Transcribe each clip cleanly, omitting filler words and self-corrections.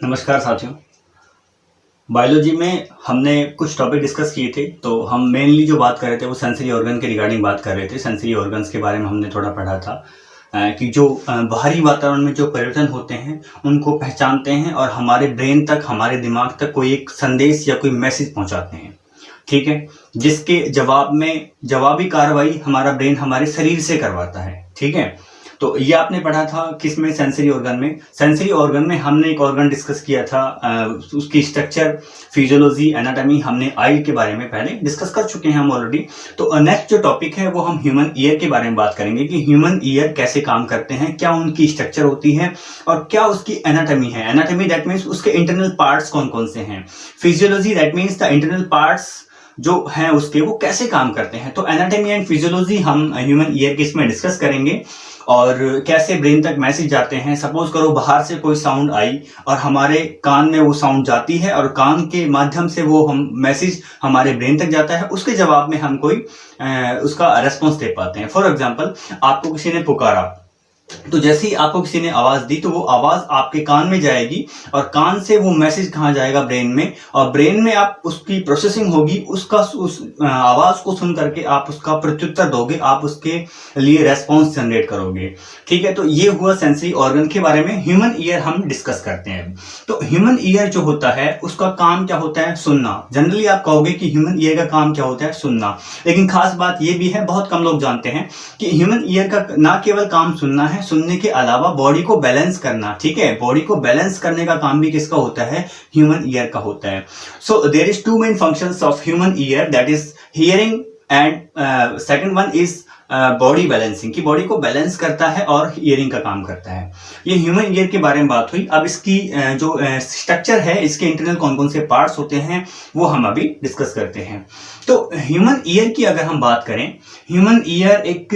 नमस्कार साथियों। बायोलॉजी में हमने कुछ टॉपिक डिस्कस किए थे, तो हम मेनली जो बात कर रहे थे वो सेंसरी ऑर्गन के रिगार्डिंग बात कर रहे थे। सेंसरी ऑर्गन्स के बारे में हमने थोड़ा पढ़ा था कि जो बाहरी वातावरण में जो परिवर्तन होते हैं उनको पहचानते हैं और हमारे ब्रेन तक, हमारे दिमाग तक कोई एक संदेश या कोई मैसेज पहुंचाते हैं। ठीक है, जिसके जवाब में जवाबी कार्रवाई हमारा ब्रेन हमारे शरीर से करवाता है। ठीक है, तो ये आपने पढ़ा था किसमें? सेंसरी ऑर्गन में। सेंसरी ऑर्गन में हमने एक ऑर्गन डिस्कस किया था, उसकी स्ट्रक्चर, फिजियोलॉजी, एनाटॉमी हमने आई के बारे में पहले डिस्कस कर चुके हैं हम ऑलरेडी। तो नेक्स्ट जो टॉपिक है वो हम ह्यूमन ईयर के बारे में बात करेंगे कि ह्यूमन ईयर कैसे काम करते हैं, क्या उनकी स्ट्रक्चर होती है और क्या उसकी एनाटॉमी है। एनाटॉमी दैट मीन्स उसके इंटरनल पार्ट्स कौन कौन से हैं। Physiology that means the internal parts जो हैं उसके वो कैसे काम करते हैं। तो एनाटॉमी एंड फिजियोलॉजी हम ह्यूमन ईयर के इसमें डिस्कस करेंगे और कैसे ब्रेन तक मैसेज जाते हैं। सपोज करो बाहर से कोई साउंड आई और हमारे कान में वो साउंड जाती है और कान के माध्यम से वो हम मैसेज हमारे ब्रेन तक जाता है, उसके जवाब में हम कोई उसका रेस्पॉन्स दे पाते हैं। फॉर एग्जांपल, आपको किसी ने पुकारा, तो जैसे ही आपको किसी ने आवाज दी तो वो आवाज आपके कान में जाएगी और कान से वो मैसेज कहाँ जाएगा? ब्रेन में, और ब्रेन में आप उसकी प्रोसेसिंग होगी, उसका उस आवाज को सुन करके आप उसका प्रत्युत्तर दोगे, आप उसके लिए रेस्पॉन्स जनरेट करोगे। ठीक है, तो ये हुआ सेंसरी ऑर्गन के बारे में। ह्यूमन ईयर हम डिस्कस करते हैं। तो ह्यूमन ईयर जो होता है उसका काम क्या होता है? सुनना। जनरली आप कहोगे कि ह्यूमन ईयर का काम क्या होता है? सुनना। लेकिन खास बात ये भी है, बहुत कम लोग जानते हैं कि ह्यूमन ईयर का ना केवल काम सुनना है, सुनने के अलावा बॉडी को बैलेंस करना। ठीक है, बॉडी को बैलेंस करने का काम भी किसका होता है? ह्यूमन ईयर का होता है। So there is two main functions of human ear, that is hearing and second one is body balancing, की बॉडी को बैलेंस करता है और हियरिंग का काम करता है। ये ह्यूमन ईयर के बारे में बात हुई। अब इसकी जो स्ट्रक्चर है, इसके इंटरनल कौन कौन से पार्ट्स होते हैं वो हम अभी डिस्कस करते हैं। तो ह्यूमन ईयर की अगर हम बात करें, ह्यूमन ईयर एक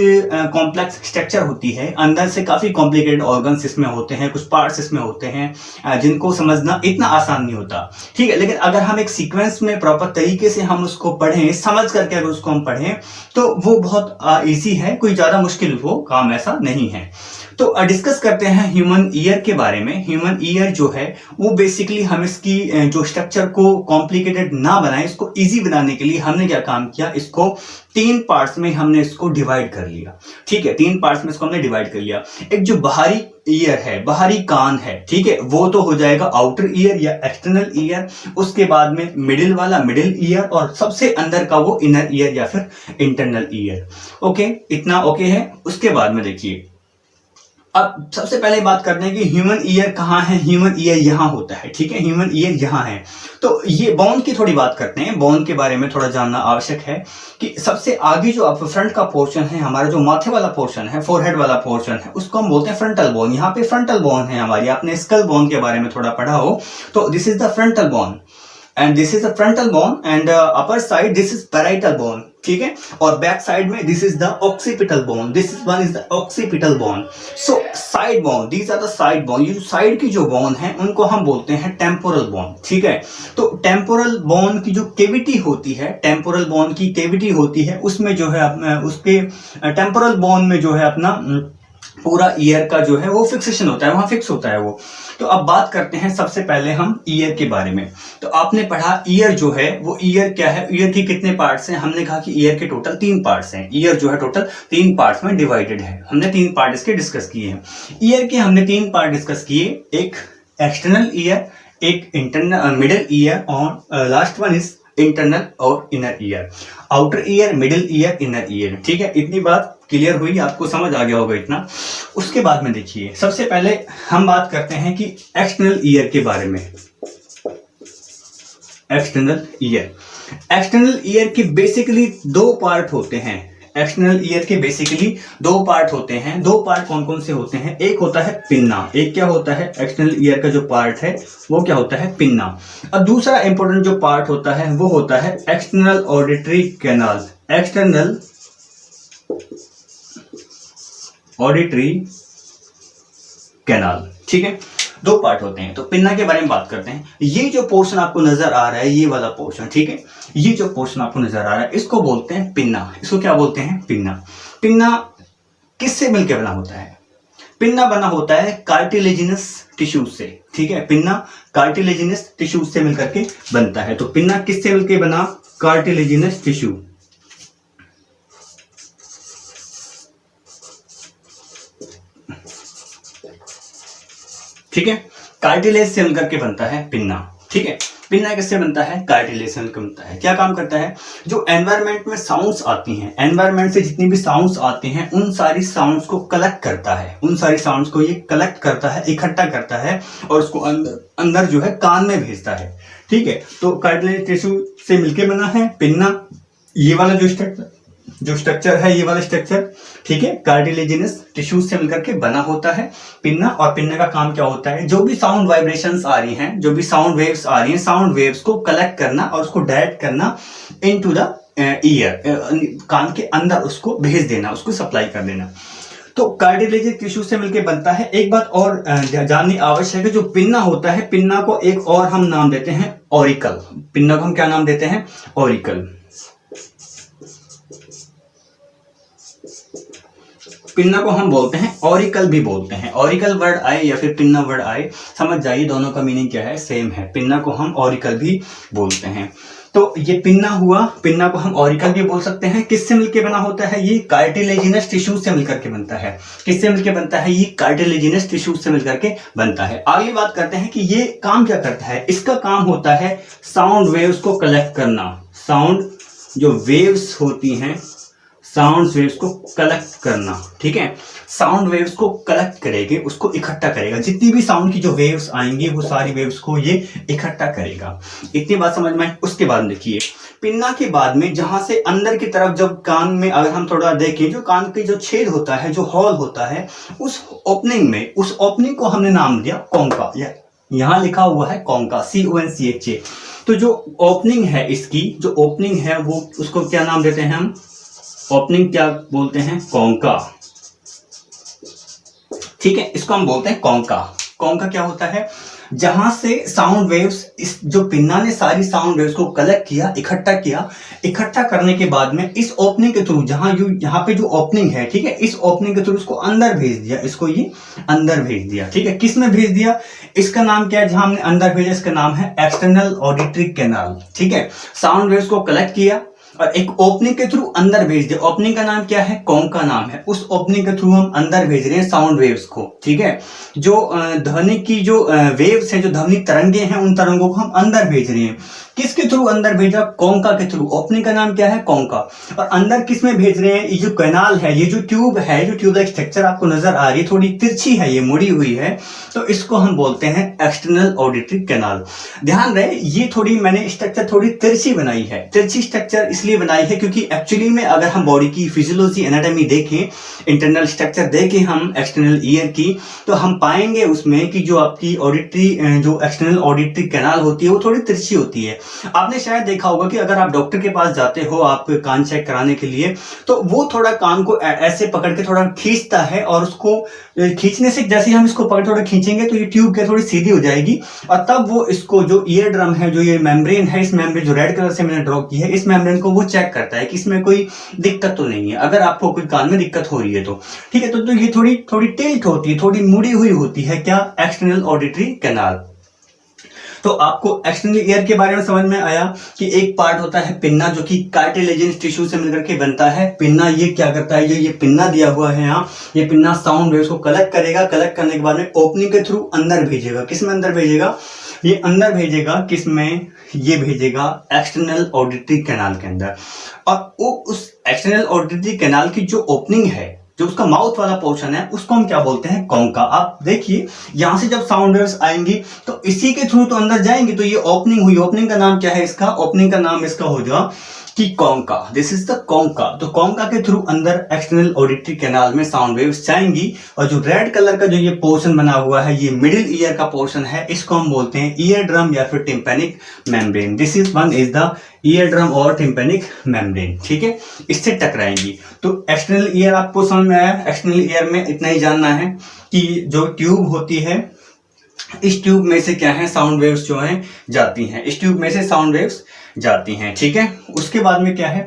कॉम्प्लेक्स स्ट्रक्चर होती है। अंदर से काफी कॉम्प्लिकेटेड ऑर्गन्स इसमें होते हैं, कुछ पार्ट्स इसमें होते हैं जिनको समझना इतना आसान नहीं होता। ठीक है, लेकिन अगर हम एक सीक्वेंस में प्रॉपर तरीके से हम उसको पढ़ें, समझ करके अगर उसको हम पढ़ें तो वो बहुत इजी है, कोई ज्यादा मुश्किल वो काम ऐसा नहीं है। तो डिस्कस करते हैं ह्यूमन ईयर के बारे में। ह्यूमन ईयर जो है वो बेसिकली हम इसकी जो स्ट्रक्चर को कॉम्प्लिकेटेड ना बनाए, इसको इजी बनाने के लिए हमने क्या काम किया? इसको तीन पार्ट्स में हमने इसको डिवाइड कर लिया। ठीक है, तीन पार्ट्स में इसको हमने डिवाइड कर लिया। एक जो बाहरी ईयर है, बाहरी कान है, ठीक है, वो तो हो जाएगा आउटर ईयर या एक्सटर्नल ईयर। उसके बाद में मिडिल वाला मिडिल ईयर और सबसे अंदर का वो इनर ईयर या फिर इंटरनल ईयर। ओके, इतना ओके है। उसके बाद में देखिए, अब सबसे पहले बात करते हैं कि ह्यूमन ईयर कहाँ है। ह्यूमन ईयर यहाँ होता है। ठीक है, ह्यूमन ईयर यहाँ है। तो ये बोन की थोड़ी बात करते हैं। बोन के बारे में थोड़ा जानना आवश्यक है कि सबसे आगे जो आप फ्रंट का पोर्शन है, हमारा जो माथे वाला पोर्शन है, फोरहेड वाला पोर्शन है, उसको हम बोलते हैं फ्रंटल बोन। यहाँ पे फ्रंटल बोन है हमारी। आपने स्कल बोन के बारे में थोड़ा पढ़ा हो, तो this is the frontal bone and this is a frontal bone and upper side this is parietal bone। ठीक है, और बैक साइड में this is the occipital bone, this is one is the occipital bone। so side bone, these are the side bone। ये जो side की जो bone है उनको हम बोलते हैं टेम्पोरल बोन। ठीक है, तो टेम्पोरल बोन की जो केविटी होती है, टेम्पोरल बोन की केविटी होती है, उसमें जो है उसके टेम्पोरल बोन में जो है अपना पूरा ईयर का जो है वो फिक्सेशन होता है, वहां फिक्स होता है वो। तो अब बात करते हैं सबसे पहले हम ईयर के बारे में। तो आपने पढ़ा ईयर जो है वो ईयर क्या है, ईयर के कितने पार्ट्स हैं? हमने कहा कि ईयर के टोटल 3 पार्ट्स हैं। ईयर जो है टोटल 3 पार्ट्स में डिवाइडेड है। हमने 3 पार्ट इसके डिस्कस किए हैं। ईयर के हमने 3 पार्ट डिस्कस किए, एक एक्सटर्नल ईयर, एक इंटरनल मिडिल ईयर और लास्ट वन इज इंटरनल और inner ear. Outer ear, middle ear, inner ear. ठीक है, इतनी बात क्लियर हुई, आपको समझ आ गया होगा इतना। उसके बाद में देखिए, सबसे पहले हम बात करते हैं कि एक्सटर्नल ईयर के बारे में। एक्सटर्नल ईयर, एक्सटर्नल ईयर के बेसिकली 2 पार्ट होते हैं। एक्सटर्नल ईयर के बेसिकली 2 पार्ट होते हैं। 2 पार्ट कौन कौन से होते हैं? एक होता है पिन्ना। एक क्या होता है? एक्सटर्नल ईयर का जो पार्ट है वो क्या होता है? पिन्ना। और दूसरा इंपॉर्टेंट जो पार्ट होता है वो होता है external auditory canal. External auditory canal. ठीक है, 2 पार्ट होते हैं। तो पिन्ना के बारे में बात करते हैं। ये जो पोर्शन आपको नजर आ रहा है, ये वाला पोर्शन, ठीक है, ये जो पोर्शन आपको नजर आ रहा है इसको बोलते हैं पिन्ना। इसको क्या बोलते हैं? पिन्ना। पिन्ना किससे मिलकर बना होता है? पिन्ना बना होता है कार्टिलेजिनस टिश्यूज से, ठीक है। पिन्ना कार्टिलेजिनस टिश्यूज से मिलकर के बनता है। तो पिन्ना किससे मिलकर बना? Cartilaginous tissue. ठीक है, कार्टिलेज से मिलकर के बनता है पिन्ना, ठीक है। पिन्ना किससे बनता है? कार्टिलेज से मिलकर बनता है। क्या काम करता है? जो एनवायरनमेंट में साउंड्स आती हैं, एनवायरनमेंट से जितनी भी साउंड्स आती हैं, उन सारी साउंड्स को कलेक्ट करता है, उन सारी साउंड्स को ये कलेक्ट करता है, इकट्ठा करता है और उसको अंदर जो है कान में भेजता है, ठीक है। तो कार्टिलेज टिश्यू से मिलकर बना है पिन्ना। ये वाला जो स्ट्रक्चर है, ये वाला स्ट्रक्चर, ठीक है, कार्टिलेजिनस टिश्यूज से मिलकर के बना होता है पिन्ना। और पिन्ना का काम क्या होता है? जो भी साउंड वाइब्रेशंस आ रही हैं, जो भी साउंड वेव्स आ रही हैं, साउंड वेव्स को कलेक्ट करना और उसको डायरेक्ट करना इनटू द ईयर, कान के अंदर उसको भेज देना, उसको सप्लाई कर देना। तो कार्टिलेजिक टिश्यू से मिलकर बनता है। एक बात और जाननी आवश्यक है, जो पिन्ना होता है, पिन्ना को एक और हम नाम देते हैं ऑरिकल। पिन्ना को हम क्या नाम देते हैं? ऑरिकल। पिन्ना को हम बोलते हैं ऑरिकल भी बोलते हैं। ऑरिकल वर्ड आए या फिर पिन्ना वर्ड आए, समझ जाइए दोनों का मीनिंग क्या है, सेम है। पिन्ना को हम ऑरिकल भी बोलते हैं। तो ये पिन्ना हुआ, पिन्ना को हम ऑरिकल भी बोल सकते हैं। किससे मिलकर बना होता है? ये कार्टिलेजिनस टिश्यू से मिलकर के बनता है। किससे मिलकर बनता है? ये कार्टिलेजिनस टिश्यू से मिलकर के बनता है। आगे बात करते हैं कि ये काम क्या करता है। इसका काम होता है साउंड वेव्स को कलेक्ट करना। साउंड जो वेव्स होती हैं, साउंड वेव्स को कलेक्ट करना, ठीक है। साउंड वेव्स को कलेक्ट करेंगे, उसको इकट्ठा करेगा। जितनी भी साउंड की जो वेव्स आएंगी वो सारी वेव्स को ये इकट्ठा करेगा। इतनी बात समझ में। उसके बाद देखिए, पिन्ना के बाद में जहां से अंदर की तरफ जब कान में अगर हम थोड़ा देखें, जो कान के जो छेद होता है, जो हॉल होता है, उस ओपनिंग में, उस ओपनिंग को हमने नाम दिया कॉन्का। यहां लिखा हुआ है कॉन्का, CONCHA। तो जो ओपनिंग है, इसकी जो ओपनिंग है वो, उसको क्या नाम देते हैं हम? ओपनिंग क्या बोलते हैं? कॉन्का, ठीक है। इसको हम बोलते हैं कॉन्का। कॉन्का क्या होता है? जहां से साउंड वेव्स, इस जो पिन्ना ने सारी साउंड वेव्स को कलेक्ट किया, इकट्ठा किया, इकट्ठा करने के बाद में इस ओपनिंग के थ्रू, जहां यहाँ पे जो ओपनिंग है, ठीक है, इस ओपनिंग के थ्रू उसको अंदर भेज दिया, इसको ये अंदर भेज दिया, ठीक है। किस में भेज दिया? इसका नाम क्या है जहां हमने अंदर भेजा? इसका नाम है एक्सटर्नल ऑडिटरी कैनाल, ठीक है। साउंड वेव्स को कलेक्ट किया और एक ओपनिंग के थ्रू अंदर भेज दिया। ओपनिंग का नाम क्या है? कॉन्का नाम है। उस ओपनिंग के थ्रू हम अंदर भेज रहे हैं साउंड वेव्स को, ठीक है। जो ध्वनि की जो वेव्स हैं, जो ध्वनि तरंगे हैं, उन तरंगों को हम अंदर भेज रहे हैं। किसके थ्रू अंदर भेजा? कॉन्का के थ्रू। ओपनिंग का नाम क्या है? कॉन्का। और अंदर किस में भेज रहे हैं? ये जो कैनाल है, ये जो ट्यूब है, जो ट्यूब लाइक स्ट्रक्चर आपको नजर आ रही है, थोड़ी तिरछी है, ये मुड़ी हुई है, तो इसको हम बोलते हैं एक्सटर्नल ऑडिटरी कैनाल। ध्यान रहे, ये थोड़ी मैंने स्ट्रक्चर थोड़ी तिरछी बनाई है। तिरछी स्ट्रक्चर इसलिए बनाई है क्योंकि एक्चुअली में अगर हम बॉडी की फिजियोलॉजी एनाटॉमी देखें, इंटरनल स्ट्रक्चर देखें हम एक्सटर्नल ईयर की, तो हम पाएंगे उसमें कि जो आपकी ऑडिटरी, जो एक्सटर्नल ऑडिटरी कैनाल होती है, वो थोड़ी तिरछी होती है। आपने शायद देखा होगा कि अगर आप डॉक्टर के पास जाते हो आप कान चेक कराने के लिए, तो वो थोड़ा कान को ऐसे पकड़ के थोड़ा खींचता है, और उसको खींचने से जैसे हम इसको पकड़ थोड़ा खींचेंगे तो ये ट्यूब के थोड़ी सीधी हो जाएगी, और तब वो इसको जो ईयर ड्रम है, जो ये मेम्ब्रेन है, इस मेम्ब्रेन जो रेड कलर से मैंने ड्रॉ की है, इस मेम्ब्रेन को वो चेक करता है कि इसमें कोई दिक्कत तो नहीं है। अगर आपको कोई कान में दिक्कत हो रही है तो ठीक है, तो ये थोड़ी टिल्ट होती है, थोड़ी मुड़ी हुई होती है। क्या? External auditory canal. तो आपको एक्सटर्नल ईयर के बारे में समझ में आया कि एक पार्ट होता है पिन्ना, जो कि कार्टिलेजिनस टिश्यू से मिलकर के बनता है। पिन्ना ये क्या करता है? ये पिन्ना दिया हुआ है यहाँ, ये पिन्ना साउंड वेव्स को कलेक्ट करेगा। कलेक्ट करने के बाद में ओपनिंग के थ्रू अंदर भेजेगा। किस में अंदर भेजेगा? ये अंदर भेजेगा, किस में? ये भेजेगा एक्सटर्नल ऑडिटरी कैनाल के अंदर। और वो उस एक्सटर्नल ऑडिटरी कैनाल की जो ओपनिंग है, जो उसका माउथ वाला पोर्शन है, उसको हम क्या बोलते हैं? कॉन्का। आप देखिए, यहां से जब साउंड वेव्स आएंगी तो इसी के थ्रू तो अंदर जाएंगे, तो ये ओपनिंग हुई। ओपनिंग का नाम क्या है इसका? ओपनिंग का नाम इसका हो जाएगा कि concha. This is the concha. तो कॉन्का के थ्रू अंदर एक्सटर्नल ऑडिटरी कैनाल में साउंड वेव्स जाएंगी, और जो रेड कलर का जो ये पोर्शन बना हुआ है, ये मिडिल ईयर का पोर्शन है, इसको हम बोलते हैं ईयर ड्रम या फिर tympanic membrane. This is one is the ear drum और टिम्पैनिक मेम्ब्रेन, ठीक है। इससे टकराएंगी। तो एक्सटर्नल ईयर आपको समझ में आया। एक्सटर्नल ईयर में इतना ही जानना है कि जो ट्यूब होती है, इस ट्यूब में से क्या है? साउंड वेव्स जो हैं जाती हैं। इस ट्यूब में से साउंड वेव्स जाती हैं, ठीक है। उसके बाद में क्या है?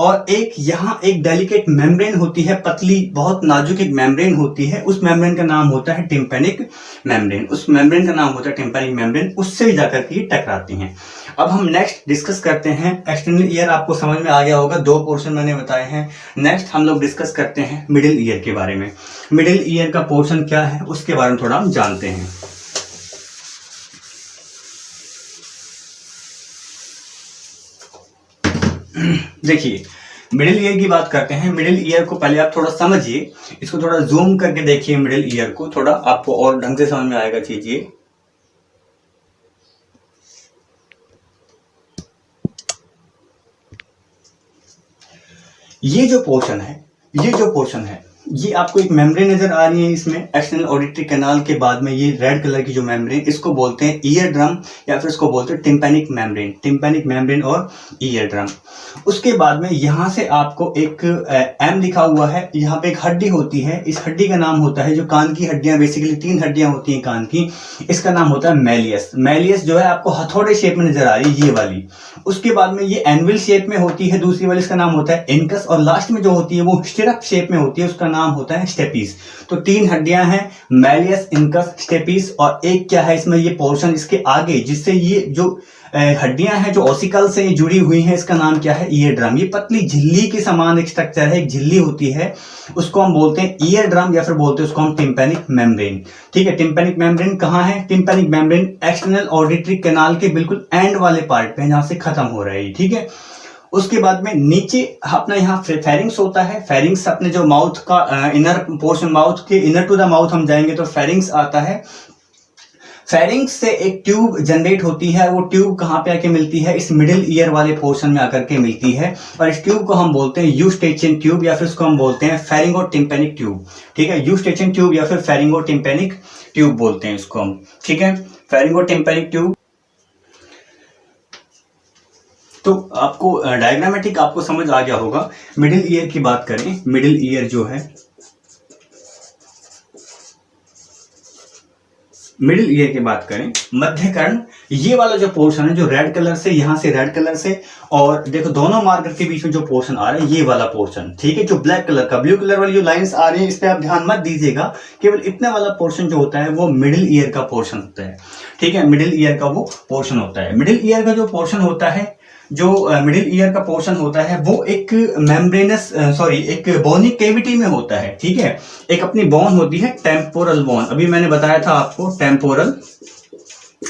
और एक यहाँ एक डेलिकेट मेम्ब्रेन होती है, पतली बहुत नाजुक एक मेम्ब्रेन होती है, उस मेम्ब्रेन का नाम होता है टिम्पैनिक मेम्ब्रेन। उस मेम्ब्रेन का नाम होता है टिम्पैनिक मेम्ब्रेन, उससे जाकर के टकराती हैं। अब हम नेक्स्ट डिस्कस करते हैं एक्सटर्नल ईयर। आपको समझ में आ गया होगा, 2 पोर्शन मैंने बताए हैं। नेक्स्ट हम लोग डिस्कस करते हैं मिडिल ईयर के बारे में। मिडिल ईयर का पोर्शन क्या है उसके बारे में थोड़ा हम जानते हैं। देखिए, मिडिल ईयर की बात करते हैं। मिडिल ईयर को पहले आप थोड़ा समझिए, इसको थोड़ा जूम करके देखिए। मिडिल ईयर को थोड़ा आपको और ढंग से समझ में आएगा चीज। ये जो पोर्शन है ये आपको एक मेम्ब्रेन नजर आ रही है इसमें, एक्सटर्नल ऑडिटरी कैनाल के बाद में ये रेड कलर की जो मेम्ब्रेन, इसको बोलते हैं ईयर ड्रम या फिर इसको बोलते हैं टिम्पैनिक मेम्ब्रेन और ईयर ड्रम। उसके बाद में यहाँ से आपको एक एम लिखा हुआ है, यहाँ पे एक हड्डी होती है, इस हड्डी का नाम होता है, जो कान की हड्डियां, बेसिकली 3 हड्डियां होती हैं कान की, इसका नाम होता है मैलियस। मैलियस जो है आपको हथौड़े शेप में नजर आ रही है, ये वाली। उसके बाद में ये एनविल शेप में होती है दूसरी वाली, इसका नाम होता है इनकस, और लास्ट में जो होती है वो स्टिरअप शेप में होती है, उसका नाम होता है स्टेपीज। तो 3 हड्डियां हैं, मैलियस, इनकस, स्टेपीज, और एक क्या है इसमें ये पोर्शन इसके आगे, जिससे ये जो हड्डियां हैं जो ऑसिकल से जुड़ी हुई हैं, इसका नाम क्या है, ईयर ड्रम। ये पतली झिल्ली के समान एक स्ट्रक्चर है, एक झिल्ली होती है, उसको हम बोलते हैं ईयर ड्रम या फिर बोलते हैं उसको हम टिम्पैनिक मेम्ब्रेन। ठीक है, टिम्पैनिक मेम्ब्रेन कहाँ है? Tympanic membrane external auditory canal के बिल्कुल एंड वाले पार्ट पे, जहां से खत्म हो रहा है। ठीक है, उसके बाद में नीचे अपना यहाँ फेरिंग्स होता है। फेरिंग्स अपने जो माउथ का इनर पोर्शन, माउथ के इनर टू द माउथ हम जाएंगे तो फेरिंग्स आता है। फेरिंग्स से एक ट्यूब जनरेट होती है, वो ट्यूब कहाँ पे आके मिलती है? इस मिडिल ईयर वाले पोर्शन में आकर के मिलती है, और इस ट्यूब को हम बोलते हैं यूस्टेचियन ट्यूब या फिर इसको हम बोलते हैं फेरिंगोटिम्पैनिक ट्यूब। ठीक है, यूस्टेचियन ट्यूब या फिर फेरिंगोटिम्पैनिक ट्यूब बोलते हैं इसको हम। ठीक है, फेरिंगोटिम्पैनिक ट्यूब। तो आपको डायग्रामेटिक आपको समझ आ गया होगा। मिडिल ईयर की बात करें, मिडिल ईयर जो है, मिडिल ईयर की बात करें, मध्य कर्ण, ये वाला जो पोर्शन है जो रेड कलर से, यहां से रेड कलर से, और देखो दोनों मार्कर के बीच में जो पोर्शन आ रहा है ये वाला पोर्शन। ठीक है, जो ब्लैक कलर का, ब्लू कलर वाली जो लाइंस आ रही है इस पे आप ध्यान मत दीजिएगा, केवल इतना वाला पोर्शन जो होता है वो मिडिल ईयर का पोर्शन होता है। ठीक है, मिडिल ईयर का वो पोर्शन होता है। मिडिल ईयर का जो पोर्शन होता है, जो मिडिल ईयर का पोर्शन होता है, वो एक मेम्ब्रेनस एक बोनी केविटी में होता है। ठीक है, एक अपनी बोन होती है टेम्पोरल बोन, अभी मैंने बताया था आपको टेम्पोरल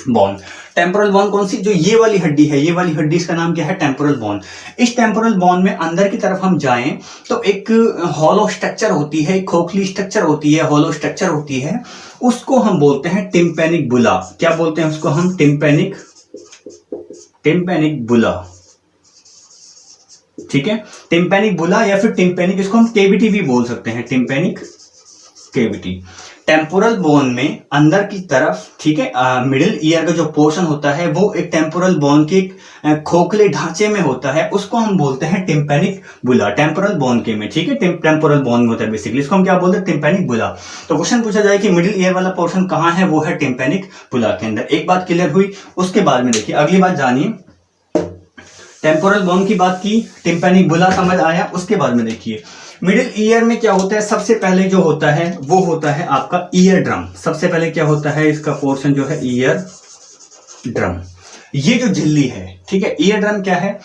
बोन। टेम्पोरल बोन कौन सी? जो ये वाली हड्डी है, ये वाली हड्डी, इसका नाम क्या है? Temporal bone. इस टेम्पोरल बोन में अंदर की तरफ हम जाएं तो एक हॉलो स्ट्रक्चर होती है, एक खोखली स्ट्रक्चर होती है, हॉलो स्ट्रक्चर होती है, उसको हम बोलते हैं टिम्पैनिक बुला। क्या बोलते हैं उसको हम? टिम्पैनिक बुला। ठीक है, टिम्पैनिक बुला या फिर टिम्पैनिक, इसको हम केविटी भी बोल सकते हैं, टिम्पैनिक केविटी। टेम्पोरल बोन में अंदर की तरफ, ठीक है, मिडिल ईयर का जो पोर्शन होता है वो एक टेम्पोरल बोन के खोखले ढांचे में होता है, उसको हम बोलते हैं टिम्पैनिक बुला, टेम्पोरल बोन के में। ठीक है, टेम्पोरल बोन में होता है बेसिकली, इसको हम क्या बोलते हैं? टिम्पैनिक बुला। तो क्वेश्चन पूछा जाए कि मिडिल ईयर वाला पोर्शन कहां है, वो है टिम्पैनिक बुला के अंदर। एक बात क्लियर हुई। उसके बाद में देखिए अगली बात जानिए, टेम्पोरल बोन की बात की, टिम्पैनिक बुला समझ आया। उसके बाद में देखिए मिडिल ईयर में क्या होता है, सबसे पहले जो होता है वो होता है आपका ईयर ड्रम। सबसे पहले क्या होता है, इसका पोर्शन जो है ईयर ड्रम, ये जो झिल्ली है। ठीक है, ईयर ड्रम क्या है?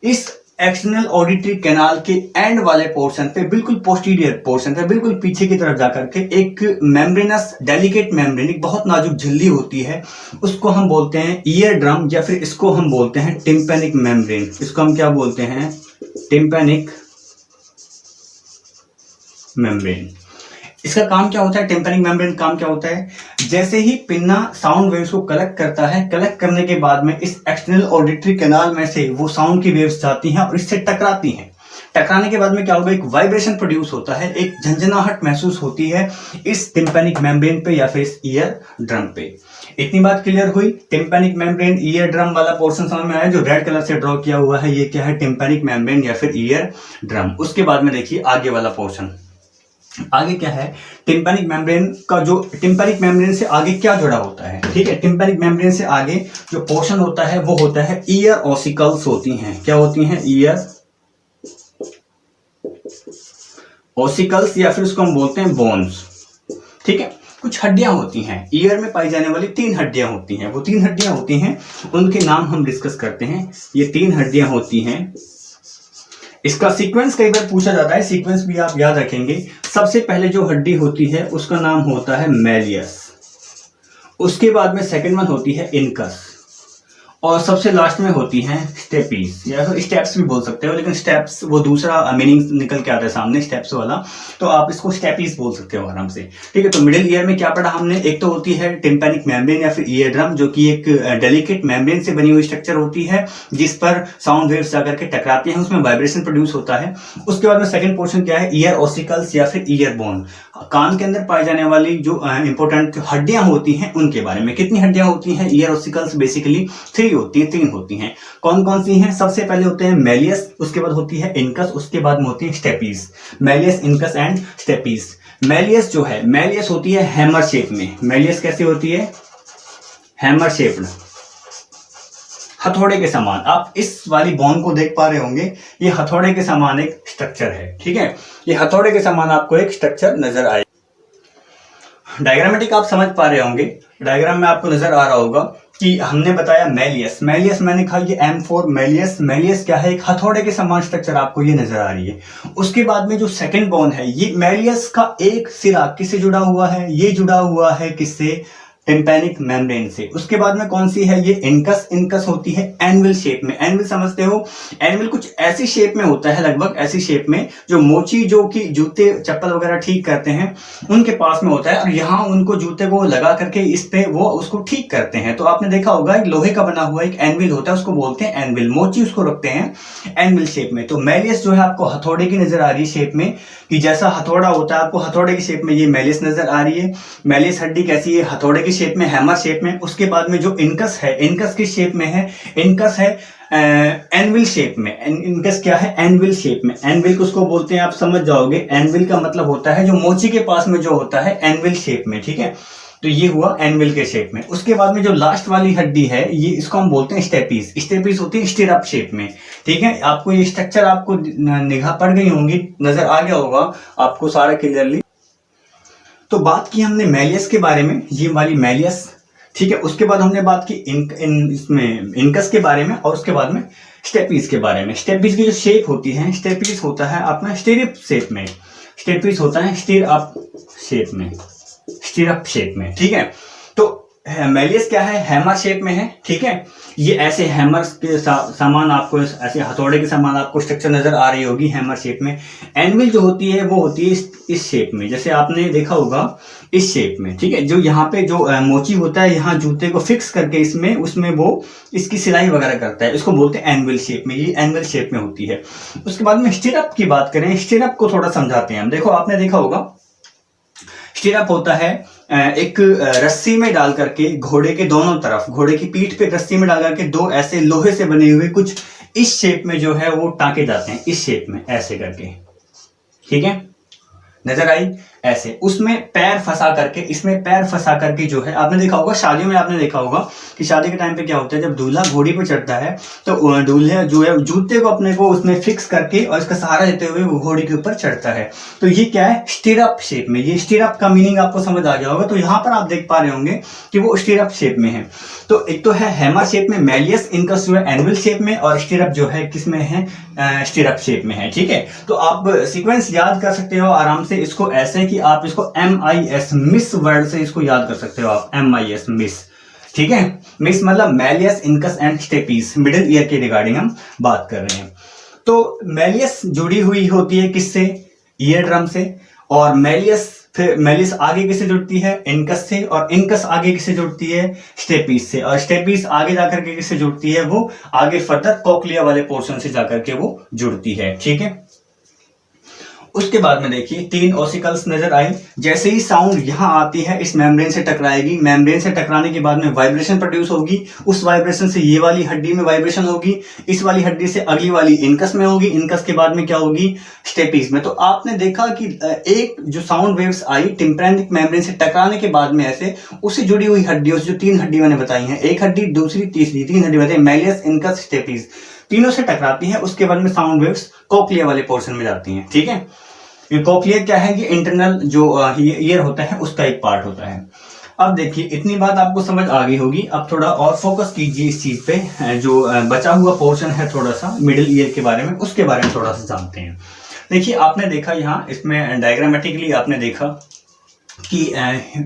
इस एक्सटर्नल ऑडिटरी कैनाल के एंड वाले पोर्शन पे, बिल्कुल पोस्टीरियर पोर्शन पे, बिल्कुल पीछे की तरफ जाकर के एक मेम्ब्रेनस डेलिकेट मेम्ब्रेन, एक बहुत नाजुक झिल्ली होती है, उसको हम बोलते हैं ईयर ड्रम या फिर इसको हम बोलते हैं टिम्पैनिक मेम्ब्रेन। इसको हम क्या बोलते हैं? Tympanic membrane. इसका काम क्या होता है? टिम्पैनिक मेम्ब्रेन काम क्या होता है? जैसे ही पिन्ना साउंड वेव्स को कलेक्ट करता है, कलेक्ट करने के बाद में इस एक्सटर्नल ऑडिटरी कैनाल में से वो साउंड की वेव्स जाती हैं और इससे टकराती हैं। टकराने के बाद में क्या होगा? एक वाइब्रेशन प्रोड्यूस होता है, एक झंझनाहट महसूस होती है इस टिम्पैनिक मेम्ब्रेन पे या फिर इस ईयर ड्रम पे। इतनी बात क्लियर हुई। टिम्पैनिक मेम्ब्रेन, ईयर ड्रम वाला पोर्शन समझ में आया, जो रेड कलर से ड्रॉ किया हुआ है, ये क्या है? टिम्पैनिक मेम्ब्रेन या फिर ईयर ड्रम। उसके बाद में देखिए आगे वाला पोर्शन, आगे क्या है? टिम्पैनिक मेम्ब्रेन का जो, टिम्पैनिक मेम्ब्रेन से आगे क्या जुड़ा होता है? ठीक है, टिम्पैनिक मेम्ब्रेन से आगे जो पोर्शन होता है वो होता है ईयर ऑसिकल्स होती हैं। क्या होती हैं? ईयर ओसिकल्स या फिर उसको हम बोलते हैं बोन्स, ठीक है। कुछ हड्डियां होती हैं, ईयर में पाई जाने वाली 3 हड्डियां होती हैं। वो 3 हड्डियां होती हैं, उनके नाम हम डिस्कस करते हैं। ये 3 हड्डियां होती हैं। इसका सीक्वेंस कई बार पूछा जाता है, सीक्वेंस भी आप याद रखेंगे। सबसे पहले जो हड्डी होती है उसका नाम होता है मैलियस, उसके बाद में सेकंड वन होती है इनकस, और सबसे लास्ट में होती हैं स्टेपीज, या फिर स्टेप्स भी बोल सकते हो, लेकिन स्टेप्स वो दूसरा मीनिंग निकल के आता है सामने स्टेप्स वाला, तो आप इसको स्टेपीज बोल सकते हो आराम से, ठीक है। तो मिडिल ईयर में क्या पढ़ा हमने, एक तो होती है टिम्पैनिक मेम्ब्रेन या फिर ईयर ड्रम, जो कि एक डेलिकेट मेम्ब्रेन से बनी हुई स्ट्रक्चर होती है जिस पर साउंड वेव्स जाकर के टकराते हैं, उसमें वाइब्रेशन प्रोड्यूस होता है। उसके बाद में सेकंड पोर्शन क्या है, ईयर ओसिकल्स या फिर ईयर बोन, कान के अंदर पाई जाने वाली जो इंपॉर्टेंट हड्डियां होती हैं उनके बारे में। कितनी हड्डियां होती हैं ईयर ओसिकल्स, बेसिकली 3 होती हैं, 3 होती हैं। कौन कौन सी हैं, सबसे पहले होते हैं मैलियस, उसके बाद होती है इनकस, उसके बाद में होती है stapes. Malleus, incus and stapes. Malleus जो है, मैलियस होती है हैमर शेप में। मैलियस कैसी होती है, हैमर शेप्ड, हथौड़े के समान। आप इस वाली बोन को देख पा रहे होंगे, ये हथौड़े के समान एक स्ट्रक्चर है, ठीक है। ये हथौड़े के समान आपको एक स्ट्रक्चर नजर आए। डायग्रामेटिक आप समझ पा रहे होंगे, डायग्राम में आपको नजर आ रहा होगा कि हमने बताया मैलियस, मैलियस मैंने कहा ये M4 मैलियस। मैलियस क्या है, एक हथौड़े के समान स्ट्रक्चर आपको ये नजर आ रही है। उसके बाद में जो सेकंड बोन है, ये मैलियस का एक सिरा किससे जुड़ा हुआ है, ये जुड़ा हुआ है किससे, टिम्पैनिक मेम्ब्रेन से। उसके बाद में कौन सी है, ये इनकस। इनकस होती है एनविल शेप में। एनविल समझते हो, एनविल कुछ ऐसी शेप में होता है, लगभग ऐसी शेप में, जो मोची जो कि जूते चप्पल वगैरह ठीक करते हैं उनके पास में होता है, और यहाँ उनको जूते को लगा करके इस पे वो उसको ठीक करते हैं। तो आपने देखा होगा एक लोहे का बना हुआ एक एनविल होता है, उसको बोलते हैं एनविल, मोची उसको रखते हैं एनविल शेप में। तो मैलियस जो है आपको हथौड़े की नजर आ रही है शेप में, कि जैसा हथौड़ा होता है आपको हथौड़े की शेप में ये मैलियस नजर आ रही है। मैलियस हड्डी कैसी है, हथौड़े की शेप में, हैमर शेप में। उसके बाद में जो इनकस है, इनकस किस शेप में है, इनकस है एनविल शेप में। इनकस क्या है, एनविल शेप में। एनविल को उसको बोलते हैं, आप समझ जाओगे, एनविल का मतलब होता है जो मोची के पास में जो होता है, एनविल शेप में, ठीक है। तो ये हुआ एनविल के शेप में। उसके बाद में जो लास्ट वाली हड्डी है, ये इसको हम बोलते हैं स्टेपीज। स्टेपीज होती है स्टिरअप शेप में, ठीक है। आपको ये स्ट्रक्चर आपको निगाह पड़ गई होंगी, नजर आ गया होगा आपको सारा क्लियरली। तो बात की हमने मैलियस के बारे में, ये वाली मैलियस, ठीक है। उसके बाद हमने बात की इसमें इनकस के बारे में, और उसके बाद में स्टेपीज के बारे में। स्टेपीज की जो शेप होती है, स्टेपीज होता है अपना स्टिरअप शेप में, स्टेपीज होता है स्टिरअप शेप में, स्टिरअप शेप में, ठीक है। तो मैलियस क्या है, हैमर शेप में है, ठीक है। ये ऐसे हैमर के सामान आपको, ऐसे हथौड़े के समान आपको स्ट्रक्चर नजर आ रही होगी हैमर शेप में। एनविल जो होती है वो होती है इस शेप में, जैसे आपने देखा होगा इस शेप में, ठीक है। जो यहाँ पे जो मोची होता है, यहाँ जूते को फिक्स करके इसमें, उसमें वो इसकी सिलाई वगैरह करता है, इसको बोलते हैं एनविल शेप में। ये एनविल शेप में होती है। उसके बाद में स्टिरअप की बात करें, स्टिरअप को थोड़ा समझाते हैं हम। देखो आपने देखा होगा स्टिरअप होता है एक रस्सी में डाल करके घोड़े के दोनों तरफ, घोड़े की पीठ पे रस्सी में डाल करके दो ऐसे लोहे से बने हुए कुछ इस शेप में जो है वो टांके जाते हैं, इस शेप में ऐसे करके, ठीक है। नजर आई ऐसे, उसमें पैर फंसा करके, इसमें पैर फंसा करके जो है, आपने देखा होगा शादियों में, आपने देखा होगा कि शादी के टाइम पे क्या होता है, जब दूल्हा घोड़ी पे चढ़ता है तो दूल्हे जो है जूते को अपने को उसमें फिक्स करके और इसका सहारा देते हुए वो घोड़ी के ऊपर चढ़ता है। तो ये क्या है, स्टिरअप शेप में। ये स्टिरअप का मीनिंग आपको समझ आ गया होगा। तो यहाँ पर आप देख पा रहे होंगे कि वो स्टिरअप शेप में है। तो एक तो है हैमर शेप में मैलियस, इनकस जो है एनविल शेप में, और स्टिरअप जो है किस में है, स्टिरअप शेप में है, ठीक है। तो आप सीक्वेंस याद कर सकते हो आराम से इसको, ऐसे कि आप इसको MIS मिस वर्ड से इसको याद कर सकते हो आप, MIS मिस, ठीक है। मिस मतलब malleus, incus and stapes, middle ear के रिगार्डिंग हम बात कर रहे हैं। तो मैलियस जुड़ी हुई होती है किससे, ईयर ड्रम से, और मैलियस फिर मैलियस आगे किससे जुड़ती है, इनकस से, और इनकस आगे किससे जुड़ती है, स्टेपीज से, और स्टेपीज आगे जाकर के किससे जुड़ती है, वो आगे फर्दर कोक्लिया वाले पोर्शन से जाकर के वो जुड़ती है, ठीक है। उसके बाद में देखिए 3 ओसिकल्स नजर आई। जैसे ही साउंड यहां आती है इस मेम्ब्रेन से टकराएगी, मेम्ब्रेन से टकराने के बाद में वाइब्रेशन प्रोड्यूस होगी, उस वाइब्रेशन से ये वाली हड्डी में वाइब्रेशन होगी, इस वाली हड्डी से अगली वाली इनकस में होगी, इनकस के बाद में क्या होगी, स्टेपीज में। तो आपने देखा कि एक जो साउंड वेव्स आई टिम्पैनिक मेम्ब्रेन से टकराने के बाद में ऐसे उससे जुड़ी हुई हड्डियों से, जो 3 हड्डी मैंने बताई हैं, एक हड्डी, दूसरी, तीसरी, 3 हड्डी बताई, मैलियस, इनकस, स्टेपीज, तीनों से टकराती है। उसके बाद में साउंड वेव्स कोक्लिया वाले पोर्शन में जाती हैं, ठीक है। ये कोक्लियर क्या है, ये इंटरनल जो ईयर होता है उसका एक पार्ट होता है। अब देखिए इतनी बात आपको समझ आ गई होगी, अब थोड़ा और फोकस कीजिए इस चीज पे, जो बचा हुआ पोर्शन है थोड़ा सा मिडिल ईयर के बारे में, उसके बारे में थोड़ा सा जानते हैं। देखिए आपने देखा यहाँ इसमें डायग्रामेटिकली आपने देखा कि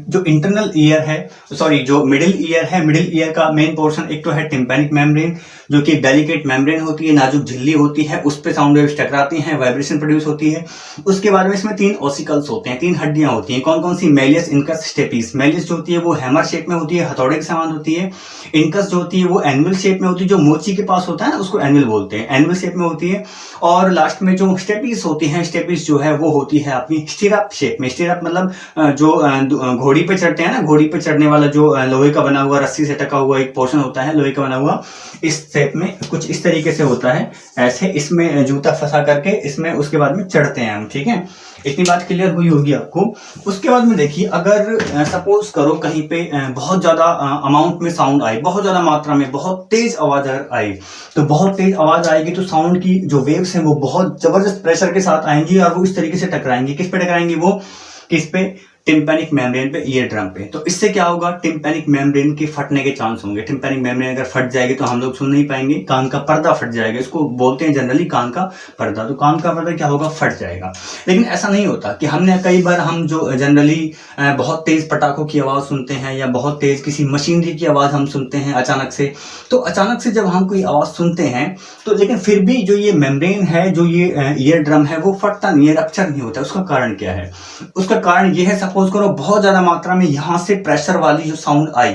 जो इंटरनल ईयर है, सॉरी जो मिडिल ईयर है, मिडिल ईयर का मेन पोर्शन एक तो है टिम्पैनिक मेम्ब्रेन, जो कि डेलिकेट मेम्ब्रेन होती है, नाजुक झिल्ली होती है, उस पे साउंड वेव्स टकराती हैं, वाइब्रेशन प्रोड्यूस होती है। उसके बाद में इसमें 3 ऑसिकल्स होते हैं, 3 हड्डियां होती हैं। कौन कौन सी? Malleus, incus, stapes. मेलियस जो होती है वो हैमर शेप में होती है, हथौड़े के समान होती है। इनकस जो होती है वो एनुअल शेप में होती है, जो मोची के पास होता है ना उसको एनुअल बोलते हैं, एनुअल शेप में होती है। और लास्ट में जो स्टेपिस होती है, स्टेपिस जो है वो होती है अपनी स्टिरअप शेप में। स्टिरअप मतलब जो घोड़ी पे चढ़ते हैं ना, घोड़ी पे चढ़ने वाला जो लोहे का बना हुआ रस्सी से टका हुआ एक पोर्शन होता है लोहे का बना हुआ, इस शेप में कुछ इस तरीके से होता है, ऐसे इसमें जूता फंसा करके इसमें उसके बाद में चढ़ते हैं हम, ठीक है। इतनी बात क्लियर हुई होगी आपको। उसके बाद में देखिए अगर सपोज करो कहीं पे बहुत ज्यादा अमाउंट में साउंड आई, बहुत ज्यादा मात्रा में बहुत तेज आवाज अगर आई, तो बहुत तेज आवाज आएगी तो साउंड की जो वेव्स हैं वो बहुत जबरदस्त प्रेशर के साथ आएंगी और वो इस तरीके से टकराएंगी। किस पे टकराएंगी? वो किस पे? टिम्पैनिक मेम्ब्रेन पे, ईयर ड्रम पे। तो इससे क्या होगा? टिम्पैनिक मेम्ब्रेन के फटने के चांस होंगे। टिम्पैनिक मेम्ब्रेन अगर फट जाएगी तो हम लोग सुन नहीं पाएंगे, कान का पर्दा फट जाएगा, इसको बोलते हैं जनरली कान का पर्दा। तो कान का पर्दा क्या होगा? फट जाएगा। लेकिन ऐसा नहीं होता कि हमने कई बार हम जो जनरली बहुत तेज पटाखों की आवाज सुनते हैं या बहुत तेज किसी मशीनरी की आवाज हम सुनते हैं अचानक से, तो अचानक से जब हम कोई आवाज सुनते हैं तो लेकिन फिर भी जो ये मेम्ब्रेन है, जो ये ईयर ड्रम है, वो फटता नहीं है, रप्चर नहीं होता। उसका कारण क्या है? उसका कारण ये है, सपोज करो बहुत ज्यादा मात्रा में यहां से प्रेशर वाली जो साउंड आई,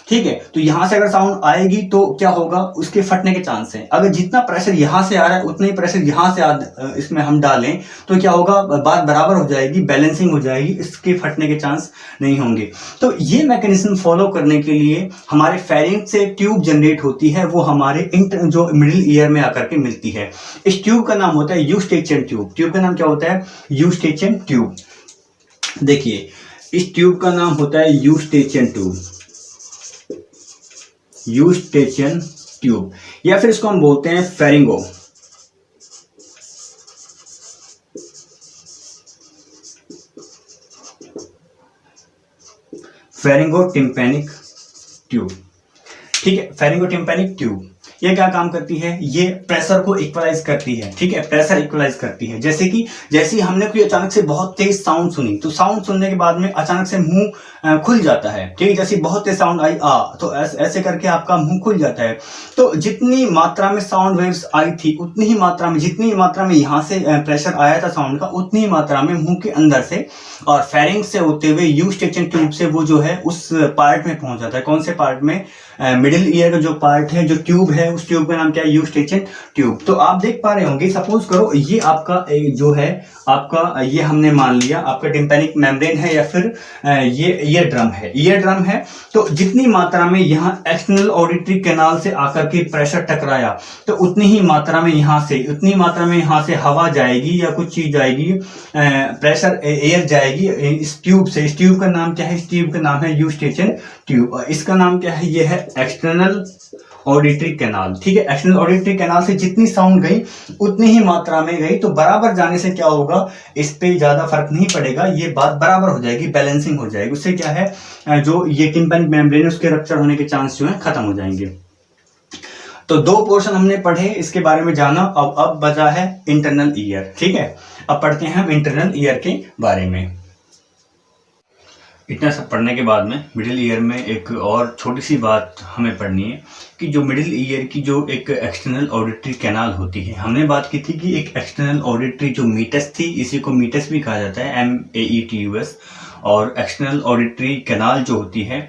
ठीक है, तो यहां से अगर साउंड आएगी तो क्या होगा? उसके फटने के चांस हैं। अगर जितना प्रेशर यहां से आ रहा है उतना ही प्रेशर यहां से इसमें हम डालें तो क्या होगा? बात बराबर हो जाएगी, बैलेंसिंग हो जाएगी, इसके फटने के चांस नहीं होंगे। तो ये मैकेनिज्म फॉलो करने के लिए हमारे फेरिंग से ट्यूब जनरेट होती है, वो हमारे जो मिडिल ईयर में आकर के मिलती है। इस ट्यूब का नाम होता है यूस्टेचियन ट्यूब। ट्यूब का नाम क्या होता है? Eustachian tube. देखिए इस ट्यूब का नाम होता है यूस्टेचियन ट्यूब, यूस्टेचियन ट्यूब, या फिर इसको हम बोलते हैं फेरिंगो। फेरिंगो टिम्पैनिक ट्यूब, ठीक है। फेरिंगो टिम्पैनिक ट्यूब ये क्या काम करती है? ये प्रेशर को इक्वलाइज करती है, ठीक है, प्रेशर इक्वलाइज करती है। जैसे कि जैसे हमने कोई अचानक से बहुत तेज साउंड सुनी, तो साउंड सुनने के बाद में अचानक से मुंह खुल जाता है, ठीक है। जैसे बहुत तेज साउंड आई तो ऐसे करके आपका मुंह खुल जाता है। तो जितनी मात्रा में साउंड वेव्स आई थी उतनी ही मात्रा में, जितनी मात्रा में यहाँ से प्रेशर आया था साउंड का, उतनी ही मात्रा में मुंह के अंदर से और फेरिंग से होते हुए यूस्टेचियन ट्यूब से वो जो है उस पार्ट में पहुंच जाता है। कौन से पार्ट में? मिडिल ईयर का जो पार्ट है, जो ट्यूब है, उस ट्यूब का नाम क्या है? Eustachian tube. तो आप देख पा रहे होंगे, सपोज करो ये आपका जो है आपका, ये हमने मान लिया आपका टिम्पैनिक मेम्ब्रेन है या फिर ये ईयर ड्रम है, ईयर ड्रम है। तो जितनी मात्रा में यहाँ एक्सटर्नल ऑडिटरी कैनाल से आकर के प्रेशर टकराया, तो उतनी ही मात्रा में यहाँ से, उतनी मात्रा में यहाँ से हवा जाएगी या कुछ चीज जाएगी, प्रेशर एयर जाएगी इस ट्यूब से। इस ट्यूब का नाम क्या है? इस ट्यूब का नाम है यूस्टेचियन ट्यूब। इसका नाम क्या है? ये है एक्सटर्नल ऑडिटरी कैनाल, ठीक है। एक्सटर्नल ऑडिटरी कैनाल से जितनी साउंड गई उतनी ही मात्रा में गई, तो बराबर जाने से क्या होगा? इस पे ज्यादा फर्क नहीं पड़ेगा, ये बात बराबर हो जाएगी, बैलेंसिंग हो जाएगी। उससे क्या है, जो ये टिम्पैनिक मेम्ब्रेन उसके रप्चर होने के चांस जो है खत्म हो जाएंगे। तो 2 पोर्शन हमने पढ़े, इसके बारे में जाना। अब बचा है इंटरनल ईयर, ठीक है। अब पढ़ते हैं हम इंटरनल ईयर के बारे में। इतना सब पढ़ने के बाद में मिडिल ईयर में एक और छोटी सी बात हमें पढ़नी है कि जो मिडिल ईयर की जो एक एक्सटर्नल ऑडिटरी कैनाल होती है, हमने बात की थी कि एक एक्सटर्नल ऑडिटरी जो मीटस थी, इसी को मीटस भी कहा जाता है, MEATUS। और एक्सटर्नल ऑडिटरी कैनाल जो होती है,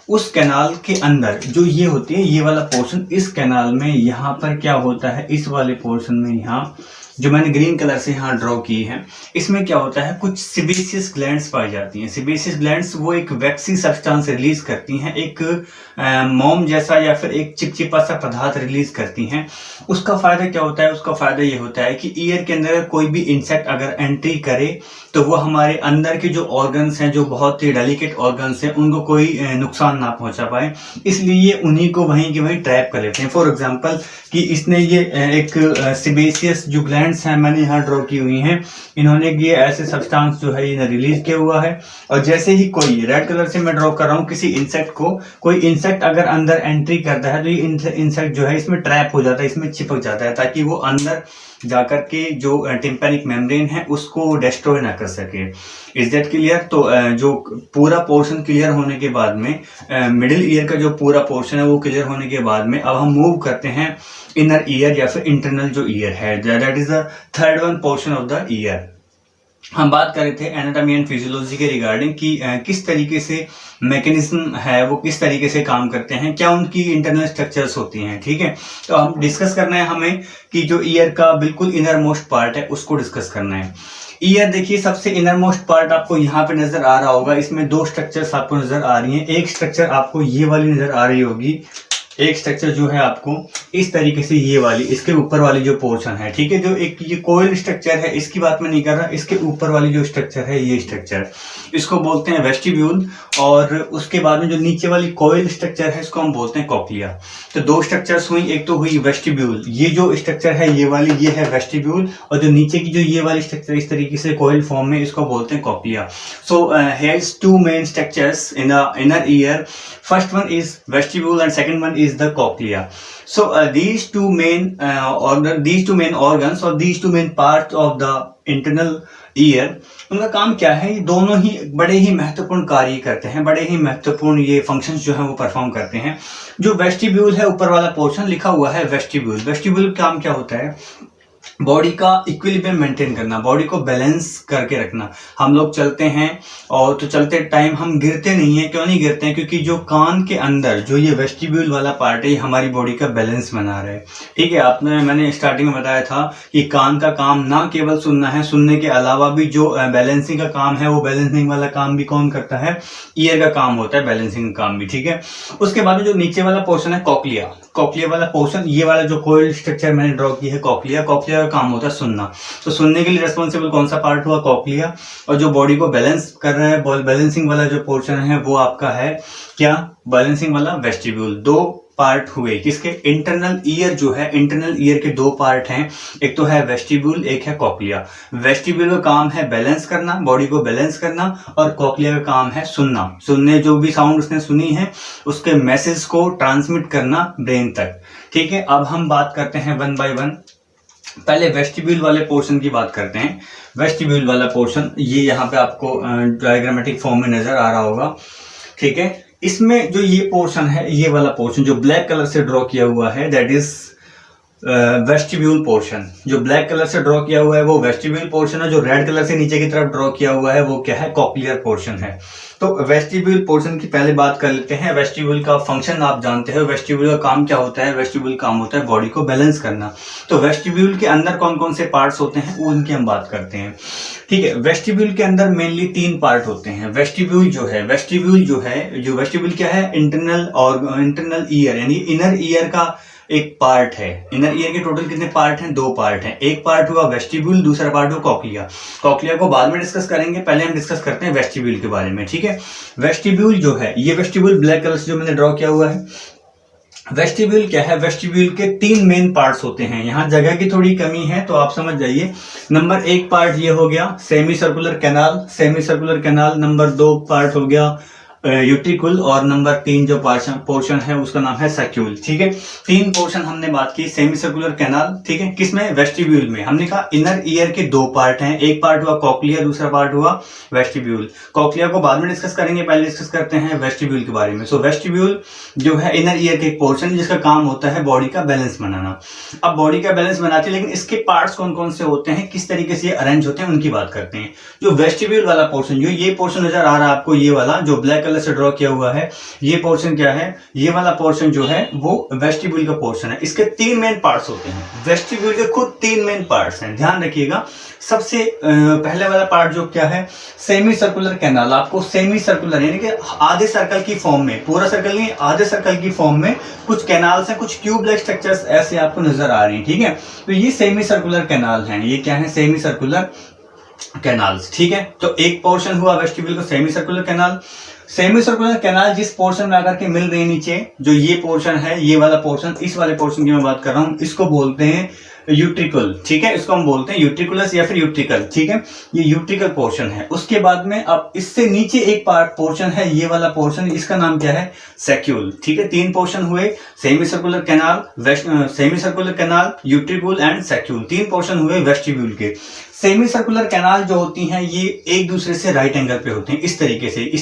उस कैनाल के अंदर जो ये होती है, ये वाला पोर्शन, इस कैनाल में यहाँ पर क्या होता है, इस वाले पोर्शन में यहाँ जो मैंने ग्रीन कलर से यहाँ ड्रॉ की है, इसमें क्या होता है, कुछ सिबेशियस ग्लैंड्स पाई जाती हैं। सिबेशियस ग्लैंड्स वो एक वैक्सी सब्सटेंस रिलीज करती हैं, एक मोम जैसा या फिर एक चिपचिपा सा पदार्थ रिलीज करती हैं। उसका फायदा क्या होता है? उसका फायदा ये होता है कि ईयर के अंदर कोई भी इंसेक्ट अगर एंट्री करे तो वो हमारे अंदर के जो ऑर्गन्स हैं, जो बहुत ही डेलिकेट ऑर्गन्स हैं, उनको कोई नुकसान ना पहुंचा पाए, इसलिए उन्हीं को वहीं के वहीं ट्रैप कर लेते हैं। फॉर एग्जांपल कि इसने ये एक सिबेशियस जो ग्लैंड ग्लैंड्स हैं मैंने यहाँ ड्रॉ की हुई हैं, इन्होंने ये ऐसे सब्सटेंस जो है इन्हें रिलीज किया हुआ है। और जैसे ही कोई रेड कलर से मैं ड्रॉ कर रहा हूँ किसी इंसेक्ट को, कोई इंसेक्ट अगर अंदर एंट्री करता है तो ये इंसेक्ट जो है इसमें ट्रैप हो जाता है, इसमें चिपक जाता है, ताकि वो अंदर जाकर के जो टिम्पैनिक मेम्ब्रेन है उसको डिस्ट्रॉय ना कर सके। Is that clear? तो जो पूरा पोर्शन क्लियर होने के बाद में, मिडिल ईयर का जो पूरा पोर्शन है वो क्लियर होने के बाद में अब हम मूव करते हैं इनर ईयर या फिर इंटरनल जो ईयर है, that is the third one portion of the year. हम बात कर रहे थे एनाटॉमी एंड फिजियोलॉजी के रिगार्डिंग कि किस तरीके से मैकेनिज्म है वो किस तरीके से काम करते हैं, क्या उनकी इंटरनल स्ट्रक्चर्स होती हैं। ठीक है, तो हम डिस्कस करना है हमें कि जो ईयर का बिल्कुल इनर मोस्ट पार्ट है उसको डिस्कस करना है। ईयर देखिए सबसे इनर मोस्ट पार्ट आपको यहाँ पे नजर आ रहा होगा, इसमें दो स्ट्रक्चर्स आपको नजर आ रही हैं। एक स्ट्रक्चर आपको ये वाली नजर आ रही होगी, एक स्ट्रक्चर जो है आपको इस तरीके से ये वाली, इसके ऊपर वाली जो पोर्शन है, ठीक है, जो एक ये कोयल स्ट्रक्चर है इसकी बात मैं नहीं कर रहा, इसके ऊपर वाली जो स्ट्रक्चर है ये स्ट्रक्चर, इसको बोलते हैं वेस्टिब्यूल। और उसके बाद में जो नीचे वाली कोयल स्ट्रक्चर है इसको हम बोलते हैं कॉक्लिया। तो दो स्ट्रक्चर्स हुई, एक तो हुई वेस्टिब्यूल, ये जो स्ट्रक्चर है ये वाली ये है वेस्टिब्यूल, और जो नीचे की जो ये वाली स्ट्रक्चर इस तरीके से कोयल फॉर्म में, इसको बोलते हैं cochlea. So has two main structures in the inner ear, first one is vestibule and second one is the cochlea. So these two main organs or these two main parts of the internal ear, उनका काम क्या है? ये दोनों ही बड़े ही महत्वपूर्ण कार्य करते हैं, बड़े ही महत्वपूर्ण ये फंक्शंस जो है वो परफॉर्म करते हैं। जो वेस्टिब्यूल है ऊपर वाला पोर्शन लिखा हुआ है वेस्टिब्यूल, वेस्टिब्यूल का काम क्या होता है? बॉडी का इक्विलिब्रियम मेंटेन करना, बॉडी को बैलेंस करके रखना। हम लोग चलते हैं और तो चलते टाइम हम गिरते नहीं है, क्यों नहीं गिरते हैं? क्योंकि जो कान के अंदर जो ये वेस्टिब्यूल वाला पार्ट है ये हमारी बॉडी का बैलेंस बना रहा है। ठीक है, मैंने स्टार्टिंग में बताया था कि कान का काम ना केवल सुनना है, सुनने के अलावा भी जो बैलेंसिंग का काम है वो बैलेंसिंग वाला काम भी कौन करता है? ईयर का काम होता है बैलेंसिंग का काम भी। ठीक है, उसके बाद में जो नीचे वाला पोर्शन है कॉक्लिया, कॉक्लिया वाला पोर्शन, ये वाला जो कोयल स्ट्रक्चर मैंने ड्रॉ की है कॉक्लिया, कॉक्लिया का काम होता है सुनना। तो सुनने के लिए रेस्पॉन्सिबल कौन सा पार्ट हुआ? कॉक्लिया। और जो बॉडी को बैलेंस कर रहा है, बैलेंसिंग वाला जो पोर्शन है वो आपका है क्या? बैलेंसिंग वाला वेस्टिब्यूल। दो पार्ट हुए किसके? इंटरनल ईयर जो है, इंटरनल ईयर के दो पार्ट हैं, एक तो है वेस्टिब्यूल, एक है कॉक्लिया। वेस्टिब्यूल का काम है बैलेंस करना, बॉडी को बैलेंस करना, और कॉक्लिया का काम है सुनना, सुनने जो भी साउंड उसने सुनी है उसके मैसेज को ट्रांसमिट करना ब्रेन तक। ठीक है, अब हम बात करते हैं वन बाय वन। पहले वेस्टिब्यूल वाले पोर्शन की बात करते हैं। वेस्टिब्यूल वाला पोर्शन ये यहाँ पे आपको डायग्रामेटिक फॉर्म में नजर आ रहा होगा। ठीक है, इसमें जो ये पोर्शन है, ये वाला पोर्शन जो ब्लैक कलर से ड्रॉ किया हुआ है दैट इज वेस्टिब्यूल पोर्शन। जो ब्लैक कलर से ड्रॉ किया हुआ है वो वेस्टिब्यूल पोर्शन है, जो रेड कलर से नीचे की तरफ ड्रॉ किया हुआ है वो क्या है? कॉक्लियर पोर्शन है। तो वेस्टिब्यूल पोर्शन की पहले बात कर लेते हैं। वेस्टिब्यूल का फंक्शन आप जानते हो, वेस्टिब्यूल का काम क्या होता है? वेस्टिब्यूल काम होता है बॉडी को बैलेंस करना। तो वेस्टिब्यूल के अंदर कौन कौन से पार्ट्स होते हैं उनकी हम बात करते हैं। ठीक है, वेस्टिब्यूल के अंदर मेनली तीन पार्ट होते हैं। वेस्टिब्यूल जो वेस्टिब्यूल क्या है? इंटरनल ईयर यानी इनर ईयर का एक पार्ट है। इनर ईयर के टोटल कितने पार्ट हैं? दो पार्ट हैं। एक पार्ट हुआ वेस्टिब्यूल, दूसरा पार्ट हुआ कॉक्लिया। कॉक्लिया को बाद में डिस्कस करेंगे, पहले हम डिस्कस करते हैं वेस्टिब्यूल के बारे में। ठीक है, वेस्टिब्यूल जो है, ये वेस्टिब्यूल ब्लैक कलर से जो मैंने ड्रॉ किया हुआ है, वेस्टिब्यूल क्या है? वेस्टिब्यूल के तीन मेन पार्ट्स होते हैं। यहाँ जगह की थोड़ी कमी है तो आप समझ जाइए। नंबर एक पार्ट ये हो गया semi circular canal, semi circular canal. Number दो पार्ट हो गया यूट्रिकुल, और नंबर तीन जो पोर्शन है उसका नाम है सैक्यूल। ठीक है, तीन पोर्शन हमने बात की। सेमी सर्कुलर कैनाल, ठीक है, किसमें? वेस्टिब्यूल में। हमने कहा इनर ईयर के दो पार्ट हैं, एक पार्ट हुआ कॉक्लिया, दूसरा पार्ट हुआ वेस्टिब्यूल। कॉक्लिया को बाद में डिस्कस करेंगे, पहले डिस्कस करते हैं वेस्टिब्यूल के बारे में। सो वेस्टिब्यूल जो है इनर ईयर के एक पोर्शन जिसका काम होता है बॉडी का बैलेंस बनाना। अब बॉडी का बैलेंस बनाते हैं, लेकिन इसके पार्ट्स कौन कौन से होते हैं, किस तरीके से ये अरेंज होते हैं, उनकी बात करते हैं। जो वेस्टिब्यूल वाला पोर्शन, जो ये पोर्शन नजर आ रहा है आपको, ये वाला जो ब्लैक कलर से ड्रॉ किया हुआ है, ये पोर्शन क्या है? ये वाला पोर्शन जो है वो वेस्टिब्यूल का पोर्शन है। इसके तीन मेन पार्ट्स होते हैं। वेस्टिब्यूल के खुद तीन मेन पार्ट्स हैं, ध्यान रखिएगा। सबसे पहले वाला पार्ट जो क्या है? Semi circular canal. आपको सेमी सर्कुलर यानी कि आधे सर्कल की फॉर्म में, पूरा सर्कल नहीं, आधे सर्कल की फॉर्म में कुछ कैनाल्स हैं, कुछ ट्यूब लाइक स्ट्रक्चर्स ऐसे आपको नजर आ रही हैं। ठीक है, तो ये सेमी सर्कुलर कैनाल हैं। ये क्या है? Semi circular canals. ठीक है, तो एक पोर्शन हुआ वेस्टिब्यूल का semi circular canal. Semi circular canal जिस पोर्शन में आकर के मिल रही नीचे, जो ये पोर्शन है, ये वाला पोर्शन, इस वाले पोर्शन की मैं बात कर रहा हूं, इसको बोलते हैं यूट्रिकल, ठीक है, इसको हम बोलते हैं यूट्रिकुलस या फिर यूट्रिकल, ठीक है, ये यूट्रिकल पोर्शन है। उसके बाद में अब इससे नीचे एक पार्ट पोर्शन है, ये वाला पोर्शन, इसका नाम क्या है, सैक्यूल, ठीक है। 3 पोर्शन हुए, semi circular canal, semi circular canal, utricle and saccule, 3 portion हुए वेस्टिब्यूल के। सेमी सर्कुलर कैनाल जो होती हैं ये एक दूसरे से राइट एंगल पे होते हैं, इस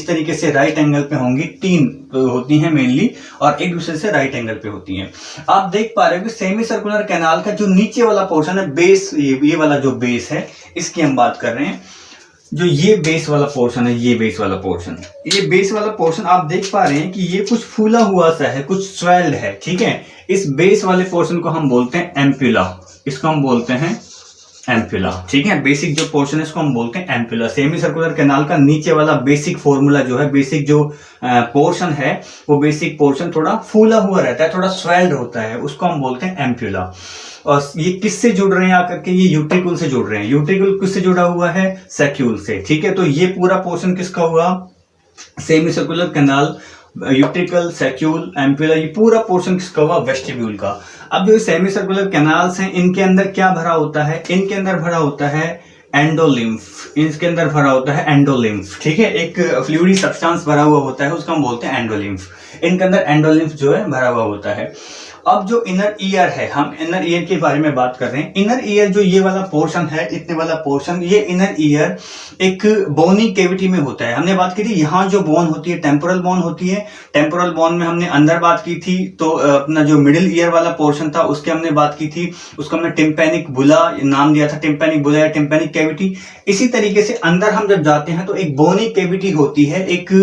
तरीके से राइट एंगल पे होंगी, 3 होती हैं मेनली, और एक दूसरे से राइट एंगल पे होती हैं। आप देख पा रहे हो कि सेमी सर्कुलर कैनाल का जो नीचे वाला पोर्शन है, बेस, ये वाला जो बेस है, इसकी हम बात कर रहे हैं। जो ये बेस वाला पोर्शन है, ये बेस वाला पोर्शन आप देख पा रहे हैं कि ये कुछ फूला हुआ सा है, कुछ स्वेल्ड है, ठीक है। इस बेस वाले पोर्शन को हम बोलते हैं एम्पुला, इसको हम बोलते हैं एम्पुला, ठीक है। बेसिक जो पोर्शन है इसको हम बोलते हैं एम्पुला। सेमी सर्कुलर कैनाल का नीचे वाला बेसिक फॉर्मूला जो है, बेसिक जो पोर्शन है, वो बेसिक पोर्शन थोड़ा फूला हुआ रहता है, थोड़ा स्वेल्ड होता है, उसको हम बोलते हैं एम्पुला। और ये किससे जुड़ रहे हैं आकर के, ये यूट्रिकुल से जुड़ रहे हैं। यूट्रिकुल किससे जुड़ा हुआ है, सैक्यूल से, ठीक है। तो ये पूरा पोर्शन किसका हुआ, semi circular canal, utricle, saccule, ampulla, ये पूरा पोर्शन किसका हुआ, वेस्टिब्यूल का। अब जो सेमी सर्कुलर कैनाल्स हैं, इनके अंदर क्या भरा होता है, इनके अंदर भरा होता है एंडोलिम्फ, इसके अंदर भरा होता है एंडोलिम्फ, ठीक है। एक फ्लूइडी सब्सटेंस भरा हुआ होता है, उसको हम बोलते हैं एंडोलिम्फ। इनके अंदर एंडोलिम्फ जो है भरा हुआ होता है। अब जो इनर ईयर है, हम इनर ईयर के बारे में बात कर रहे हैं। इनर ईयर जो ये वाला पोर्शन है, इतने वाला पोर्शन, ये इनर ईयर एक बोनी कैविटी में होता है। हमने बात की थी यहाँ जो बोन होती है, टेम्पोरल बोन होती है। टेम्पोरल बोन में हमने अंदर बात की थी, तो अपना जो मिडिल ईयर वाला पोर्शन था उसके हमने बात की थी, उसको हमने टिम्पैनिक बुला नाम दिया था, टिम्पैनिक बुला या टिम्पैनिक कैविटी। इसी तरीके से अंदर हम जब जाते हैं तो एक बोनी कैविटी होती है, एक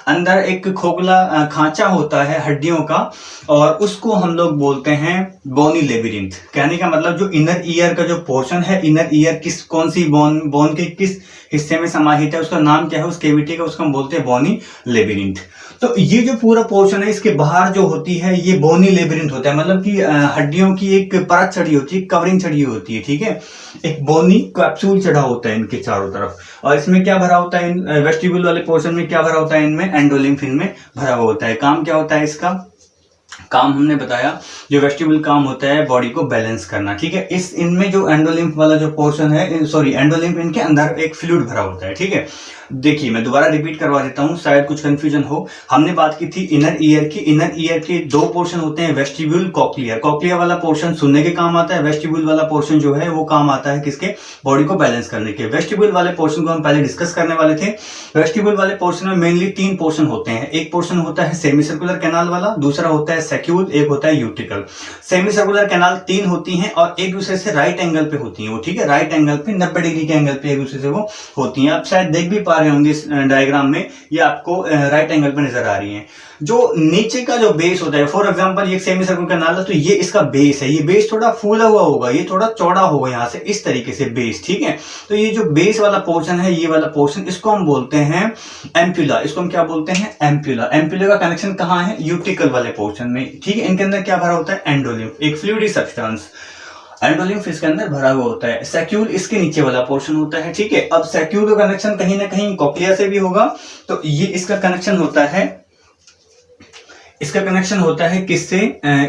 अंदर एक खोखला खांचा होता है हड्डियों का, और उसको हम लोग बोलते हैं बोनी लेबिरिंथ। कहने का मतलब जो इनर ईयर का जो पोर्शन है, इनर ईयर कौन सी बोन के किस हिस्से में समाहित है, उसका नाम क्या है उस कैविटी का, उसको हम बोलते हैं बोनी लेबिरिंथ। तो ये जो पूरा पोर्शन है, इसके बाहर जो होती है ये बोनी लेबिरिंथ होता है, मतलब कि हड्डियों की एक परत चढ़ी होती है, कवरिंग चढ़ी होती है, ठीक है। एक बोनी कैप्सूल चढ़ा होता है इनके चारों तरफ, और इसमें क्या भरा होता है, वेस्टिब्यूल वाले पोर्शन में क्या भरा होता है, इनमें एंडोलिम्फ इनमें भरा हुआ होता है। काम क्या होता है इसका, काम हमने बताया, जो वेस्टिब्यूल काम होता है बॉडी को बैलेंस करना, ठीक है। इस इनमें जो एंडोलिम्फ वाला जो पोर्शन है, सॉरी एंडोलिम्फ, इनके अंदर एक फ्लूइड भरा होता है, ठीक है। देखिए मैं दोबारा रिपीट करवा देता हूं, शायद कुछ कंफ्यूजन हो। हमने बात की थी इनर ईयर की। इनर ईयर के 2 पोर्शन होते हैं, वेस्टिब्यूल, कॉक्लियर। कॉक्लियर वाला पोर्शन सुनने के काम आता है, वेस्टिब्यूल वाला पोर्शन जो है वो काम आता है किसके, बॉडी को बैलेंस करने के। वेस्टिब्यूल वाले पोर्शन को हम पहले डिस्कस करने वाले थे। वेस्टिब्यूल वाले पोर्शन में मेनली 3 पोर्शन होते हैं। एक पोर्शन होता है सेमी सर्कुलर कैनाल वाला, दूसरा होता है सैक्यूल, एक होता है यूट्रिकल। सेमी सर्कुलर कैनाल 3 होती हैं और एक दूसरे से राइट एंगल पे होती हैं वो, ठीक है। राइट एंगल पे 90 डिग्री के एंगल पे एक दूसरे से वो होती हैं। आप शायद देख भी पा रहे होंगे इस डायग्राम में, ये आपको राइट एंगल पे नजर आ रही हैं। जो नीचे का जो बेस होता है, फॉर एग्जांपल ये सेमी सर्कुलर कैनाल है, तो ये इसका बेस है, ये बेस थोड़ा फूला हुआ होगा, ये थोड़ा चौड़ा होगा यहाँ से, इस तरीके से बेस, ठीक है। तो ये जो बेस वाला पोर्शन है, ये वाला पोर्शन, इसको हम बोलते हैं एम्पुला। इसको हम क्या बोलते हैं, एम्पुला। एम्पुला का कनेक्शन कहाँ है, यूट्रिकल वाले पोर्शन में, ठीक है। इनके अंदर क्या भरा होता है, एंडोलिम्फ, एक फ्लूइडी सब्सटेंस, एंडोलिम्फ इसके अंदर भरा हुआ होता है। सैक्यूल इसके नीचे वाला पोर्शन होता है, ठीक है। अब सैक्यूल का कनेक्शन कहीं ना कहीं कॉक्लिया से भी होगा, तो ये इसका कनेक्शन होता है, इसका कनेक्शन होता है किससे,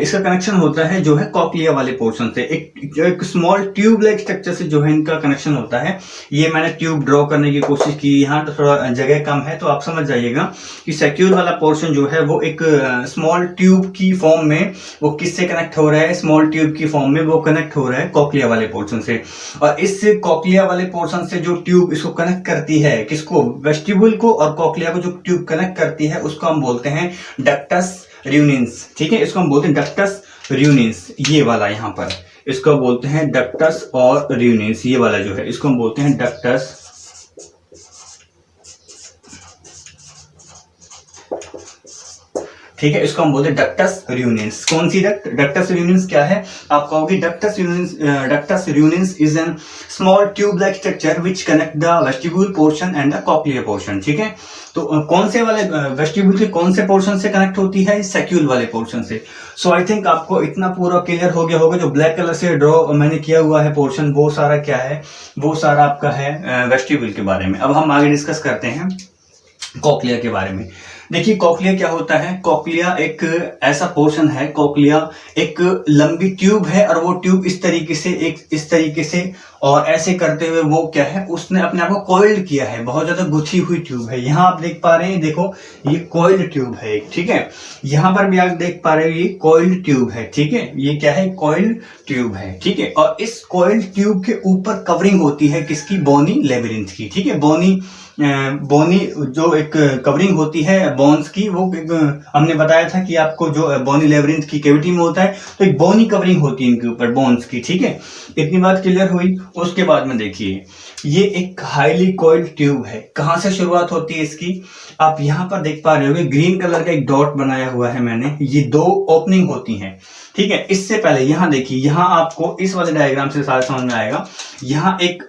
इसका कनेक्शन होता है जो है कॉक्लिया वाले पोर्शन से। एक स्मॉल ट्यूब लाइक स्ट्रक्चर से जो है इनका कनेक्शन होता है। ये मैंने ट्यूब ड्रॉ करने की कोशिश की, यहाँ तो थोड़ा जगह कम है, तो आप समझ जाइएगा कि सैक्यूल वाला पोर्शन जो है वो एक स्मॉल ट्यूब की फॉर्म में वो किससे कनेक्ट हो रहा है, स्मॉल ट्यूब की फॉर्म में वो कनेक्ट हो रहा है कॉक्लिया वाले पोर्शन से। और इस कॉक्लिया वाले पोर्शन से जो ट्यूब इसको कनेक्ट करती है, किसको, वेस्टिब्यूल को, और कॉक्लिया को जो ट्यूब कनेक्ट करती है उसको हम बोलते हैं डक्टस रियूनिन्स, ठीक है। इसको हम बोलते हैं डक्टस रियूनिन्स, ये वाला यहाँ पर इसको बोलते हैं डक्टस और रियूनिन्स, ये वाला जो है इसको हम बोलते हैं डक्टस, ठीक है। इसको हम बोलते हैं डक्टस रियूनिन्स। कौन सी डक्ट, डक्टस रियूनिन्स क्या है, आप कहोगे ductus reuniens is an small tube like structure which connect the vestibule portion and the cochlear portion, ठीक है। तो कौन से वाले वेस्टिब्यूल के कौन से पोर्शन से कनेक्ट होती है, सैक्यूल वाले पोर्शन से। सो आई थिंक आपको इतना पूरा क्लियर हो गया होगा। जो ब्लैक कलर से ड्रॉ मैंने किया हुआ है पोर्शन, वो सारा क्या है, वो सारा आपका है वेस्टिब्यूल के बारे में। अब हम आगे डिस्कस करते हैं कॉक्लिया के बारे में। देखिए कॉकलिया क्या होता है, कॉकलिया एक ऐसा पोर्शन है, कॉकलिया एक लंबी ट्यूब है और वो ट्यूब इस तरीके से और ऐसे करते हुए वो क्या है, उसने अपने आप को कॉइल्ड किया है, बहुत ज्यादा गुथी हुई ट्यूब है। यहाँ आप देख पा रहे हैं, देखो ये कॉइल्ड ट्यूब है, ठीक है। यहाँ पर भी आप देख पा रहे हो ये कॉइल्ड ट्यूब है, ठीक है। ये क्या है, कॉइल्ड ट्यूब है, ठीक है। और इस कॉइल्ड ट्यूब के ऊपर कवरिंग होती है किसकी, बोनी लेबिरिंथ की, ठीक है। बोनी जो एक कवरिंग होती है बोन्स की, वो हमने बताया था कि आपको जो बोनी लेबिरिंथ की कैविटी में होता है, तो एक बोनी कवरिंग होती है इनके ऊपर बोन्स की, ठीक है। इतनी बात क्लियर हुई। उसके बाद में देखिए ये एक हाईली कॉइल्ड ट्यूब है। कहां से शुरुआत होती है इसकी, आप यहां पर देख पा रहे होगे ग्रीन कलर का एक डॉट बनाया हुआ है मैंने, ये 2 ओपनिंग होती हैं, ठीक है। इससे पहले यहां देखिए, यहां आपको इस वाले डायग्राम से सारा समझ में आएगा। यहां एक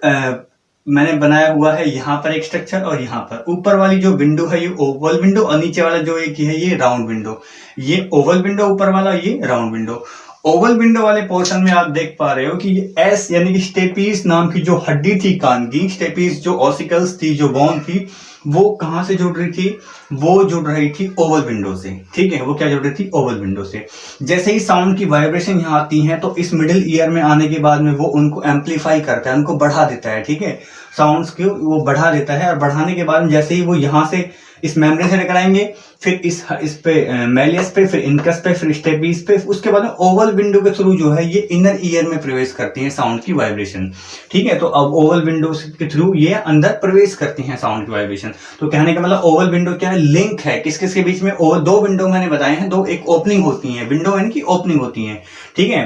मैंने बनाया हुआ है, यहाँ पर एक स्ट्रक्चर और यहाँ पर ऊपर वाली जो विंडो है ये ओवल विंडो और नीचे वाला जो एक है ये राउंड विंडो। ये ओवल विंडो ऊपर वाला, ये राउंड विंडो। ओवल विंडो वाले पोर्शन में आप देख पा रहे हो कि ये एस यानी कि स्टेपीज नाम की जो हड्डी थी कान की, स्टेपीज जो ऑसिकल्स थी, जो बोन थी, वो कहां से जुड़ रही थी, वो जुड़ रही थी ओवल विंडो से, ठीक है। वो क्या जुड़ रही थी, ओवल विंडो से। जैसे ही साउंड की वाइब्रेशन यहाँ आती है तो इस मिडिल ईयर में आने के बाद में वो उनको एम्पलीफाई करता है, उनको बढ़ा देता है, ठीक है। साउंड्स को वो बढ़ा देता है और बढ़ाने के बाद जैसे ही वो यहाँ से इस मेम्ब्रेन से टकराएंगे, फिर इस पे मेलियस पे, फिर इनकस पे, फिर स्टेपीज पे, उसके बाद में ओवल विंडो के थ्रू जो है ये इनर ईयर में प्रवेश करती है साउंड की वाइब्रेशन, ठीक है। तो अब ओवल विंडो के थ्रू ये अंदर प्रवेश करती है साउंड की वाइब्रेशन। तो कहने का मतलब ओवल विंडो क्या है, लिंक है किस किस के बीच में। 2 विंडो मैंने बताए हैं, 2 एक ओपनिंग होती है, विंडो यानी कि ओपनिंग होती है, ठीक है।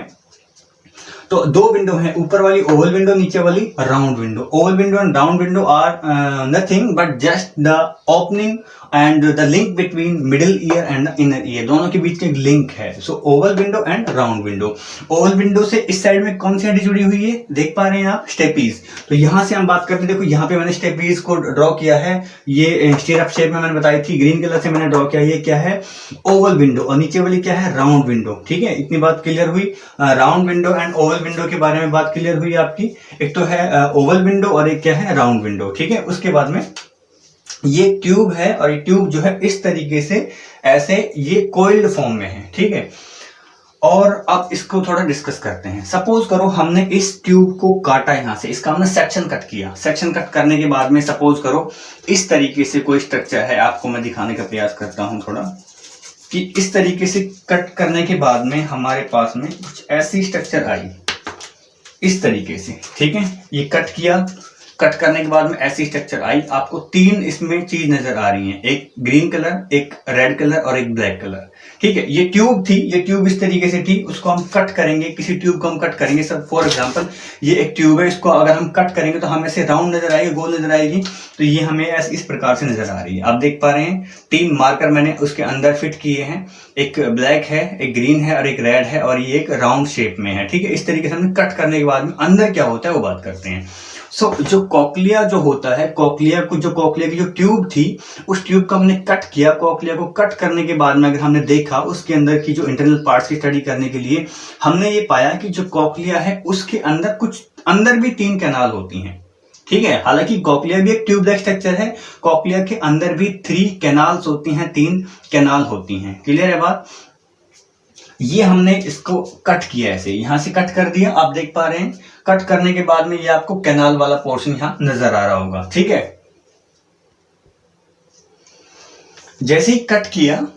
तो 2 विंडो है, ऊपर वाली ओवल विंडो, नीचे वाली round window. Oval window and round window are nothing but just the opening and the link between middle ear and the inner ear, दोनों के बीच में एक लिंक है। So oval window and round window. Oval window से इस side में कौन सी हड्डी जुड़ी हुई है, देख पा रहे हैं आप, स्टेपीज। तो यहां से हम बात करते हैं, देखो यहाँ पे मैंने स्टेपीज को ड्रॉ किया है, ये स्टीरअप शेप में मैंने बताई थी, ग्रीन कलर से मैंने ड्रॉ किया। ये क्या है, ओवल विंडो, और नीचे वाली क्या है, राउंड विंडो, ठीक है। इतनी बात क्लियर हुई। Round window and Oval window के बारे में बात क्लियर हुई आपकी। एक तो है ओवल विंडो और एक क्या है, राउंड विंडो, ठीक है। उसके बाद में ये ट्यूब है और ये ट्यूब जो है इस तरीके से ऐसे ये कोइल्ड फॉर्म में है, ठीक है। और अब इसको थोड़ा डिस्कस करते हैं। सपोज करो हमने इस ट्यूब को काटा यहां से, इसका हमने सेक्शन कट किया। सेक्शन कट करने के बाद में सपोज करो इस तरीके से कोई स्ट्रक्चर है, आपको मैं दिखाने का प्रयास करता हूं थोड़ा, कि इस तरीके से कट करने के बाद में हमारे पास में कुछ ऐसी स्ट्रक्चर आई इस तरीके से, ठीक है। ये कट किया, कट करने के बाद में ऐसी स्ट्रक्चर आई। आपको 3 इसमें चीज नजर आ रही है, एक ग्रीन कलर, एक रेड कलर और एक ब्लैक कलर, ठीक है। ये ट्यूब थी, ये ट्यूब इस तरीके से थी, उसको हम कट करेंगे, किसी ट्यूब को हम कट करेंगे। सब फॉर एग्जांपल ये एक ट्यूब है, इसको अगर हम कट करेंगे तो हमें ऐसे राउंड नजर आएगी, गोल नजर आएगी। तो ये हमें इस प्रकार से नजर आ रही है। आप देख पा रहे हैं 3 मार्कर मैंने उसके अंदर फिट किए हैं, एक ब्लैक है, एक ग्रीन है और एक रेड है, और ये एक राउंड शेप में है, ठीक है। इस तरीके से हमने कट करने के बाद में अंदर क्या होता है वो बात करते हैं। जो कॉकलिया जो होता है, कॉकलिया की जो ट्यूब थी, उस ट्यूब को हमने कट किया। कॉकलिया को कट करने के बाद में अगर हमने देखा उसके अंदर की जो इंटरनल पार्ट्स की स्टडी करने के लिए, हमने ये पाया कि जो कॉकलिया है उसके अंदर भी 3 कैनाल होती हैं, ठीक है। हालांकि कॉकलिया भी एक ट्यूब लाइक स्ट्रक्चर है, कॉकलिया के अंदर भी 3 कैनाल्स होती हैं, 3 कैनाल होती हैं। क्लियर है बात। ये हमने इसको कट किया, ऐसे यहां से कट कर दिया, आप देख पा रहे हैं। कट करने के बाद में ये आपको कैनाल वाला पोर्शन यहां नजर आ रहा होगा, ठीक है। जैसे ही कट किया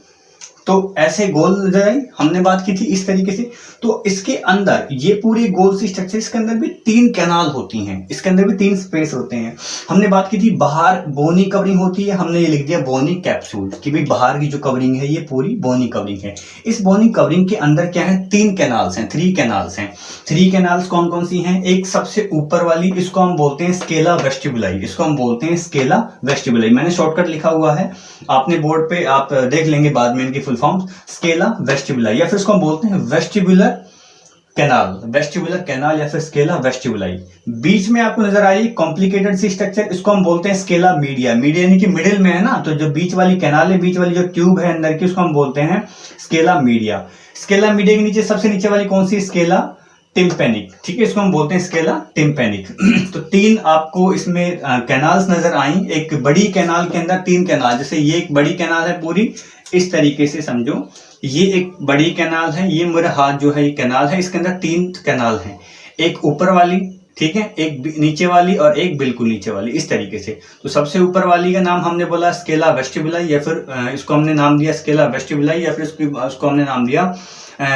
तो ऐसे गोल नजर आई, हमने बात की थी इस तरीके से। तो इसके अंदर ये पूरी गोल सी स्ट्रक्चर, इसके अंदर भी 3 कैनाल होती हैं, इसके अंदर भी 3 स्पेस होते हैं। हमने बात की थी बाहर बोनी कवरिंग होती है, हमने ये लिख दिया बोनी कैप्सूल, कि भाई बाहर की जो कवरिंग है ये पूरी बोनी कवरिंग है। इस बोनी कवरिंग के अंदर क्या है, 3 कैनाल्स हैं, 3 कैनाल्स हैं। 3 कैनाल्स कौन कौन सी हैं, एक सबसे ऊपर वाली, इसको हम बोलते हैं स्केला वेस्टिबुलाई, इसको हम बोलते हैं स्केला वेस्टिबुलाई। मैंने शॉर्टकट लिखा हुआ है, आपने बोर्ड पे आप देख लेंगे बाद में इनकी फुल फॉर्म, स्केला वेस्टिबुलाई, या फिर इसको हम बोलते हैं वेस्टिबुलर कैनाल या फिर स्केला वेस्टिबुलाई। बीच में आपको नजर आई कॉम्प्लिकेटेड सी स्ट्रक्चर, इसको हम बोलते हैं स्केला मीडिया। मीडिया यानी कि मिडिल में है ना, तो जो बीच वाली कैनाल है, बीच वाली जो ट्यूब है अंदर की, उसको हम बोलते हैं स्केला मीडिया। स्केला मीडिया के नीचे सबसे नीचे वाली कौन सी, स्केला टिम्पेनिक, ठीक है, इसको हम बोलते हैं स्केला टिम्पेनिक। तो 3 आपको इसमें कैनाल्स नजर आई, एक बड़ी कैनाल के अंदर 3 कैनाल, जैसे ये एक बड़ी कैनाल है पूरी, इस तरीके से समझो, ये एक बड़ी कैनाल है, ये मेरा हाथ जो है ये कैनाल है, इसके अंदर 3 कैनाल हैं, एक ऊपर वाली, ठीक है, एक नीचे वाली और एक बिल्कुल नीचे वाली, इस तरीके से। तो सबसे ऊपर वाली का नाम हमने बोला स्केला वेस्टिबुलाई, या फिर इसको हमने नाम दिया स्केला वेस्टिबुलाई, या फिर उसको हमने नाम दिया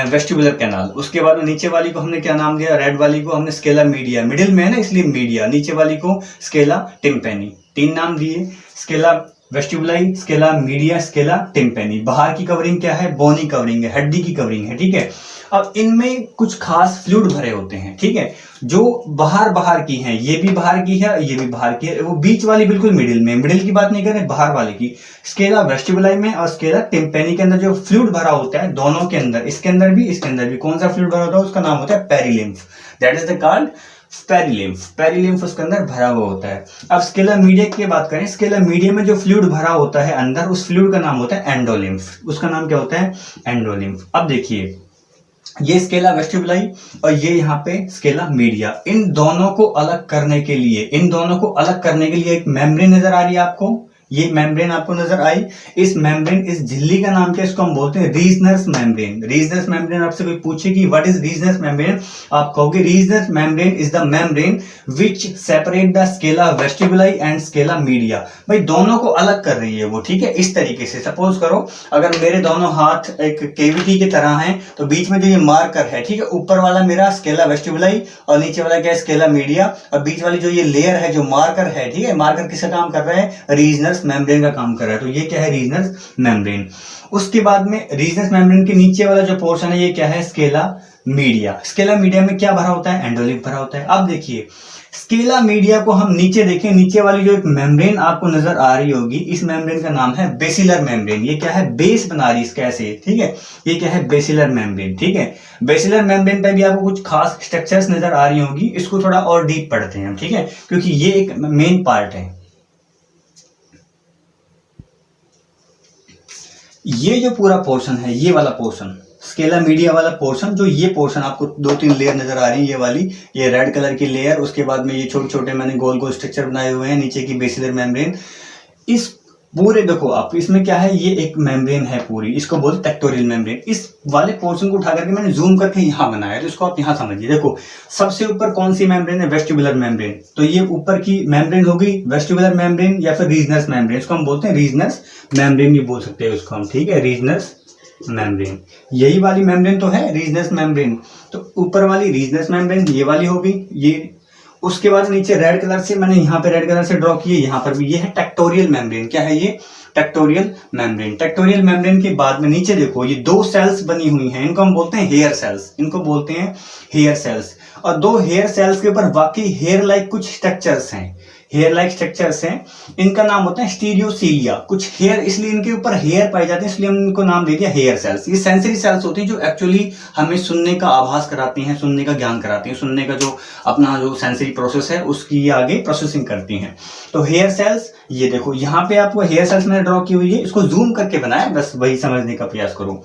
वेस्टिबुलर कैनाल। उसके बाद में नीचे वाली को हमने क्या नाम दिया, रेड वाली को हमने स्केला मीडिया, मिडिल में है ना इसलिए मीडिया, नीचे वाली को स्केला टिम्पेनी, 3 नाम दिए, scala vestibuli, scala media, scala tympani. बाहर की कवरिंग क्या है, बोनी कवरिंग है, हड्डी की कवरिंग है, ठीक है। अब इनमें कुछ खास फ्लूइड भरे होते हैं, ठीक है, जो बाहर की हैं, ये भी बाहर की है, ये भी बाहर की है, वो बीच वाली बिल्कुल मिडिल में, मिडिल की बात नहीं कर रहे, बाहर वाले की। स्केला वेस्टिबुलाई में और स्केला टिम्पेनी के अंदर जो फ्लूइड भरा होता है दोनों के अंदर, इसके अंदर भी इसके अंदर भी, कौन सा फ्लूइड भरा होता है, उसका नाम होता है perilymph, that is the called perilymph, perilymph उसके अंदर भरा हुआ होता है। अब स्केला मीडिया की बात करें, स्केला मीडिया में जो फ्लूइड भरा होता है अंदर, उस फ्लूइड का नाम होता है एंडोलिम्फ, उसका नाम क्या होता है, एंडोलिम्फ। अब देखिए, ये स्केला वेस्टिबुलाई और ये यहाँ पे स्केला मीडिया, इन दोनों को अलग करने के लिए, एक मेम्ब्रेन नजर आ रही है आपको, ये मेम्ब्रेन आपको नजर आई। इस मेम्ब्रेन, इस झिल्ली का नाम क्या है, इसको हम बोलते हैं रीजनस मेम्ब्रेन। रीजनस मेम्ब्रेन आपसे कोई पूछे कि व्हाट इज रीजनस मेम्ब्रेन, आप कहोगे reasons membrane is the membrane which separate the Scala vestibuli and Scala media. भाई दोनों को अलग कर रही है वो, ठीक है, इस तरीके से। सपोज करो अगर मेरे दोनों हाथ एक केविटी की तरह हैं, तो बीच में जो ये मार्कर है, ठीक है, ऊपर वाला मेरा स्केला वेस्टिबुलाई और नीचे वाला क्या है, स्केला मीडिया, और बीच वाली जो ये लेयर है, जो मार्कर है, ठीक है, मार्कर किसका काम कर रहा है, रीजनस मेम्ब्रेन का काम कर रहा है। तो ये क्या है, रीजनस मेम्ब्रेन। उसके बाद में रीजनस मेम्ब्रेन के नीचे वाला जो पोर्शन है, ये क्या है, स्केला मीडिया। स्केला मीडिया में क्या भरा होता है, एंडोलिम्फ भरा होता है। अब देखिए, स्केला मीडिया को हम नीचे देखें, नीचे वाली जो एक मेम्ब्रेन आपको नजर आ रही होगी, इस मेम्ब्रेन का नाम है बेसिलर मेम्ब्रेन। ये क्या है, बेस बना रही है इसका ऐसे, ठीक है, ये क्या है, बेसिलर मेम्ब्रेन, ठीक है। बेसिलर मेम्ब्रेन पे भी आपको कुछ खास स्ट्रक्चर्स नजर आ रही होगी, इसको थोड़ा और डीप पढ़ते हैं, ठीक है, क्योंकि ये एक मेन पार्ट है। ये जो पूरा पोर्शन है, ये वाला पोर्शन, स्केला मीडिया वाला पोर्शन, जो ये पोर्शन आपको 2-3 लेयर नजर आ रही है, ये वाली, ये रेड कलर की लेयर, उसके बाद में ये छोटे छोटे मैंने गोल गोल स्ट्रक्चर बनाए हुए हैं, नीचे की बेसिलर मेम्ब्रेन। इस पूरे देखो आप, इसमें क्या है, ये एक मेम्ब्रेन है पूरी, इसको बोलते टेक्टोरियल मेम्ब्रेन। इस वाले पोर्शन को उठा करके मैंने जूम करके यहाँ बनाया, तो इसको आप यहाँ समझिए। देखो सबसे ऊपर कौन सी मेम्ब्रेन है, वेस्टिबुलर मेम्ब्रेन। तो ये ऊपर की मेम्ब्रेन होगी वेस्टिबुलर मेम्ब्रेन या फिर रीजनस मेम्ब्रेन, इसको हम बोलते हैं रीजनस मेम्ब्रेन भी बोल सकते हैं उसको हम, ठीक है, रीजनस मेम्ब्रेन। यही वाली मेम्ब्रेन तो है रीजनस मेम्ब्रेन। तो ऊपर वाली रीजनस मेम्ब्रेन ये वाली होगी, ये। उसके बाद नीचे रेड कलर से मैंने यहाँ पे रेड कलर से ड्रॉ किए, यहाँ पर भी ये है टेक्टोरियल मेम्ब्रेन। क्या है ये, टेक्टोरियल मेम्ब्रेन। टेक्टोरियल मेम्ब्रेन के बाद में नीचे देखो, ये 2 सेल्स बनी हुई हैं, इनको हम बोलते हैं हेयर सेल्स, इनको बोलते हैं हेयर सेल्स। और 2 हेयर सेल्स के ऊपर बाकी हेयर लाइक कुछ स्ट्रक्चर्स हैं, हेयर लाइक स्ट्रक्चर्स हैं, इनका नाम होता है स्टीरियोसीलिया। कुछ हेयर, इसलिए इनके ऊपर हेयर पाए जाते हैं, इसलिए हमने इनको नाम दे दिया हेयर सेल्स। ये सेंसरी सेल्स होती हैं जो एक्चुअली हमें सुनने का आभास कराती हैं, सुनने का ज्ञान कराती हैं, सुनने का जो अपना जो सेंसरी प्रोसेस है उसकी आगे प्रोसेसिंग करती हैं। तो हेयर सेल्स, ये देखो यहाँ पे आपको हेयर सेल्स मैंने ड्रॉ की हुई है, इसको जूम करके बनाया, बस वही समझने का प्रयास करो।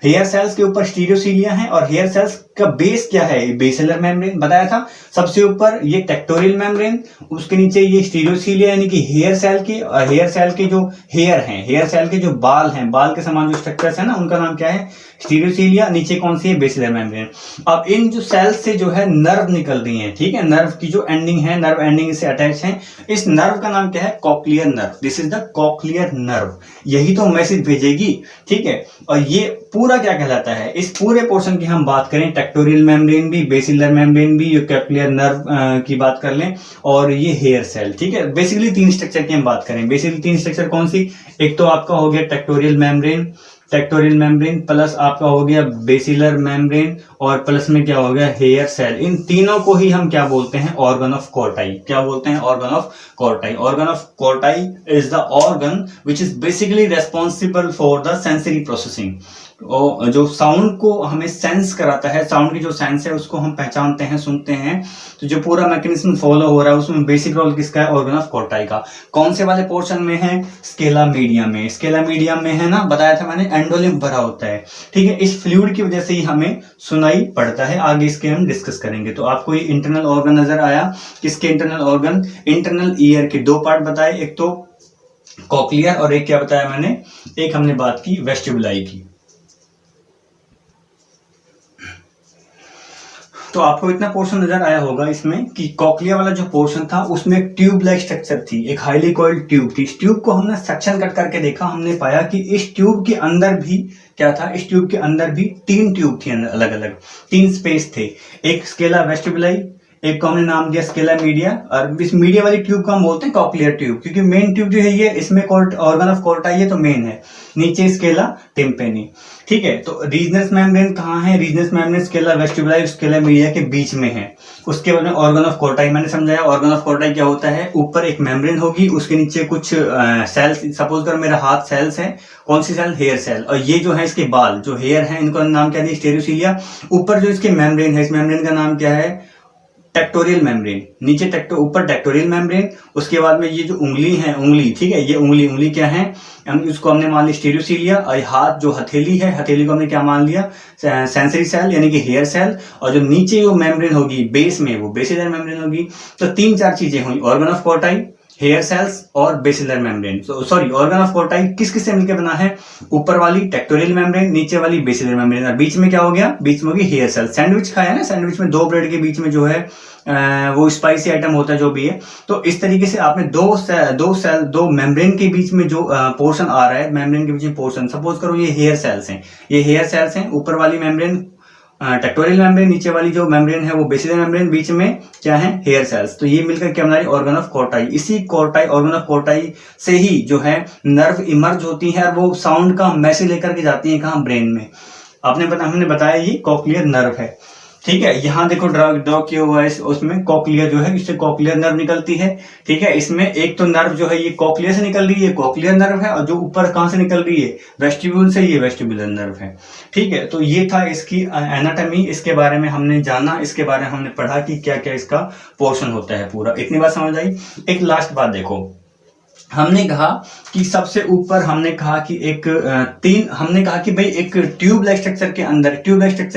हेयर सेल्स के ऊपर स्टीरियोसीलिया है, और हेयर सेल्स का बेस क्या है, बेसिलर मेम्ब्रेन बताया था। सबसे ऊपर ये टेक्टोरियल मेम्ब्रेन, उसके नीचे ये स्टीरियोसीलिया, यानी कि हेयर सेल के जो हेयर हैं, हेयर सेल के जो बाल हैं, बाल के समान जो स्ट्रक्चर्स है ना, उनका नाम क्या है, स्टीरियोसीलिया। नीचे कौन सी है, बेसिलर मेम्ब्रेन। अब इन जो सेल्स से जो है नर्व निकल रही है, ठीक है, नर्व की जो एंडिंग है, नर्व एंडिंग से अटैच है। इस नर्व का नाम क्या है, cochlear nerve. This is the cochlear nerve, यही तो मैसेज भेजेगी, ठीक है। और ये पूरा क्या कहलाता है, इस पूरे पोर्शन की हम बात करें, टेक्टोरियल मेम्ब्रेन भी, बेसिलर मेम्ब्रेन भी, ये कॉक्लियर नर्व की बात कर लें, और ये हेयर सेल, ठीक है। बेसिकली 3 स्ट्रक्चर की हम बात करें, बेसिकली 3 स्ट्रक्चर कौन सी, एक तो आपका हो गया टेक्टोरियल मेम्ब्रेन, प्लस आपका हो गया बेसिलर मेम्ब्रेन, और प्लस में क्या हो गया, हेयर सेल। इन तीनों को ही हम क्या बोलते हैं, ऑर्गन ऑफ कोर्टाई। क्या बोलते हैं, organ of Corti. Organ of Corti is the organ which is basically responsible for the sensory processing. और जो साउंड को हमें सेंस कराता है, साउंड की जो सेंस है उसको हम पहचानते हैं, सुनते हैं, तो जो पूरा मैकेनिज्म फॉलो हो रहा है उसमें बेसिक रोल किसका है, ऑर्गन ऑफ कोर्टाई का। कौन से वाले पोर्शन में है, स्केला मीडिया में। स्केला मीडिया में है ना, बताया था मैंने, एंडोलिम्फ भरा होता है, ठीक है। इस फ्लूइड की वजह से ही हमें सुनाई सुनाई पड़ता है, आगे इसके हम डिस्कस करेंगे। तो आपको ये इंटरनल ऑर्गन नजर आया। किसके इंटरनल ऑर्गन? इंटरनल ईयर के दो पार्ट बताए, एक तो कॉक्लियर और एक क्या बताया मैंने, एक हमने बात की वेस्टिबुलाई की। तो आपको इतना पोर्शन नजर आया होगा इसमें कि कॉक्लिया वाला जो पोर्शन था उसमें एक ट्यूब लाइक स्ट्रक्चर थी, एक हाईली कॉइल्ड ट्यूब थी। इस ट्यूब को हमने सेक्शन कट करके देखा, हमने पाया कि इस ट्यूब के अंदर भी क्या था, इस ट्यूब के अंदर भी 3 ट्यूब थी अलग अलग, 3 स्पेस थे। एक स्केला वेस्टिबुलाई, एक को हमने नाम दिया स्केला मीडिया, और इस मीडिया वाली ट्यूब को हम बोलते हैं कॉक्लियर ट्यूब, क्योंकि मेन ट्यूब जो है ये इसमें ऑर्गन ऑफ कोर्टा ये तो मेन है, नीचे स्केला टिम्पेनी। ठीक है, तो रीजनस मेम्ब्रेन कहाँ है? Reasons membrane Scala vestibuli scala media के बीच में है। उसके बाद में ऑर्गन ऑफ कोर्टाई मैंने समझाया। ऑर्गन ऑफ कोर्टाई क्या होता है? ऊपर एक मेम्ब्रेन होगी, उसके नीचे कुछ सेल्स, सपोज कर मेरा हाथ सेल्स है, कौन सी सेल? Hair cell. और ये जो है इसके बाल जो हेयर है इनका नाम क्या दिया? स्टेरियोसीलिया। ऊपर जो इसके मेम्ब्रेन है, इस मेम्ब्रेन का नाम क्या है? Tectorial membrane. नीचे ऊपर टेक्टोरियल मेम्ब्रेन। उसके बाद में ये जो उंगली है, उंगली, ठीक है, ये उंगली क्या है? उसको हमने मान लिया स्टेरियोसीलिया। और हाथ जो हथेली है, हथेली को हमने क्या मान लिया? सेंसरी सेल यानी कि हेयर सेल। और जो नीचे जो मेम्ब्रेन होगी बेस में, वो बेसिलर मेम्ब्रेन होगी। तो 3-4 चीजें हुई, organ of Corti, hair cells और basilar membrane. Sorry, organ of Corti किस किस से मिलकर बना है? ऊपर वाली टेक्टोरियल मेम्ब्रेन, नीचे वाली बेसिलर मेम्ब्रेन, और बीच में क्या हो गया? बीच में होगी हेयर सेल। सैंडविच खाया ना, सैंडविच में 2 ब्रेड के बीच में जो है वो स्पाइसी आइटम होता है जो भी है। तो इस तरीके से आपने दो मेम्ब्रेन के बीच में जो पोर्शन आ रहा है, मेम्ब्रेन के बीच में पोर्शन, सपोज करो ये हेयर सेल्स हैं, ये हेयर सेल्स हैं। ऊपर वाली मेम्ब्रेन टेक्टोरियल मेम्ब्रेन, नीचे वाली जो मेम्ब्रेन है वो बेसिलर मेम्ब्रेन, बीच में क्या है? Hair cells. तो ये मिलकर क्या बना रही? Organ of Corti. इसी कोर्टाई, ऑर्गन ऑफ कोर्टाई से ही जो है नर्व इमर्ज होती है और वो साउंड का मैसेज लेकर के जाती है कहाँ? ब्रेन में। हमने बताया ये कॉक्लियर नर्व है। ठीक है, यहाँ देखो ड्रॉ किया हुआ है, उसमें कॉक्लियर जो है, इससे कॉक्लियर नर्व निकलती है। ठीक है, इसमें एक तो नर्व जो है ये कॉक्लियर से निकल रही है, कॉक्लियर नर्व है, और जो ऊपर कहां से निकल रही है? वेस्टिब्यूल से, ये वेस्टिबुलर नर्व है। ठीक है, तो ये था इसकी एनाटॉमी, इसके बारे में हमने जाना, इसके बारे में हमने पढ़ा कि क्या क्या इसका पोर्शन होता है पूरा। इतनी बात समझ आई। एक लास्ट बात देखो, हमने कहा कि सबसे ऊपर हमने कहा कि हमने कहा कि भाई एक ट्यूब लाइक स्ट्रक्चर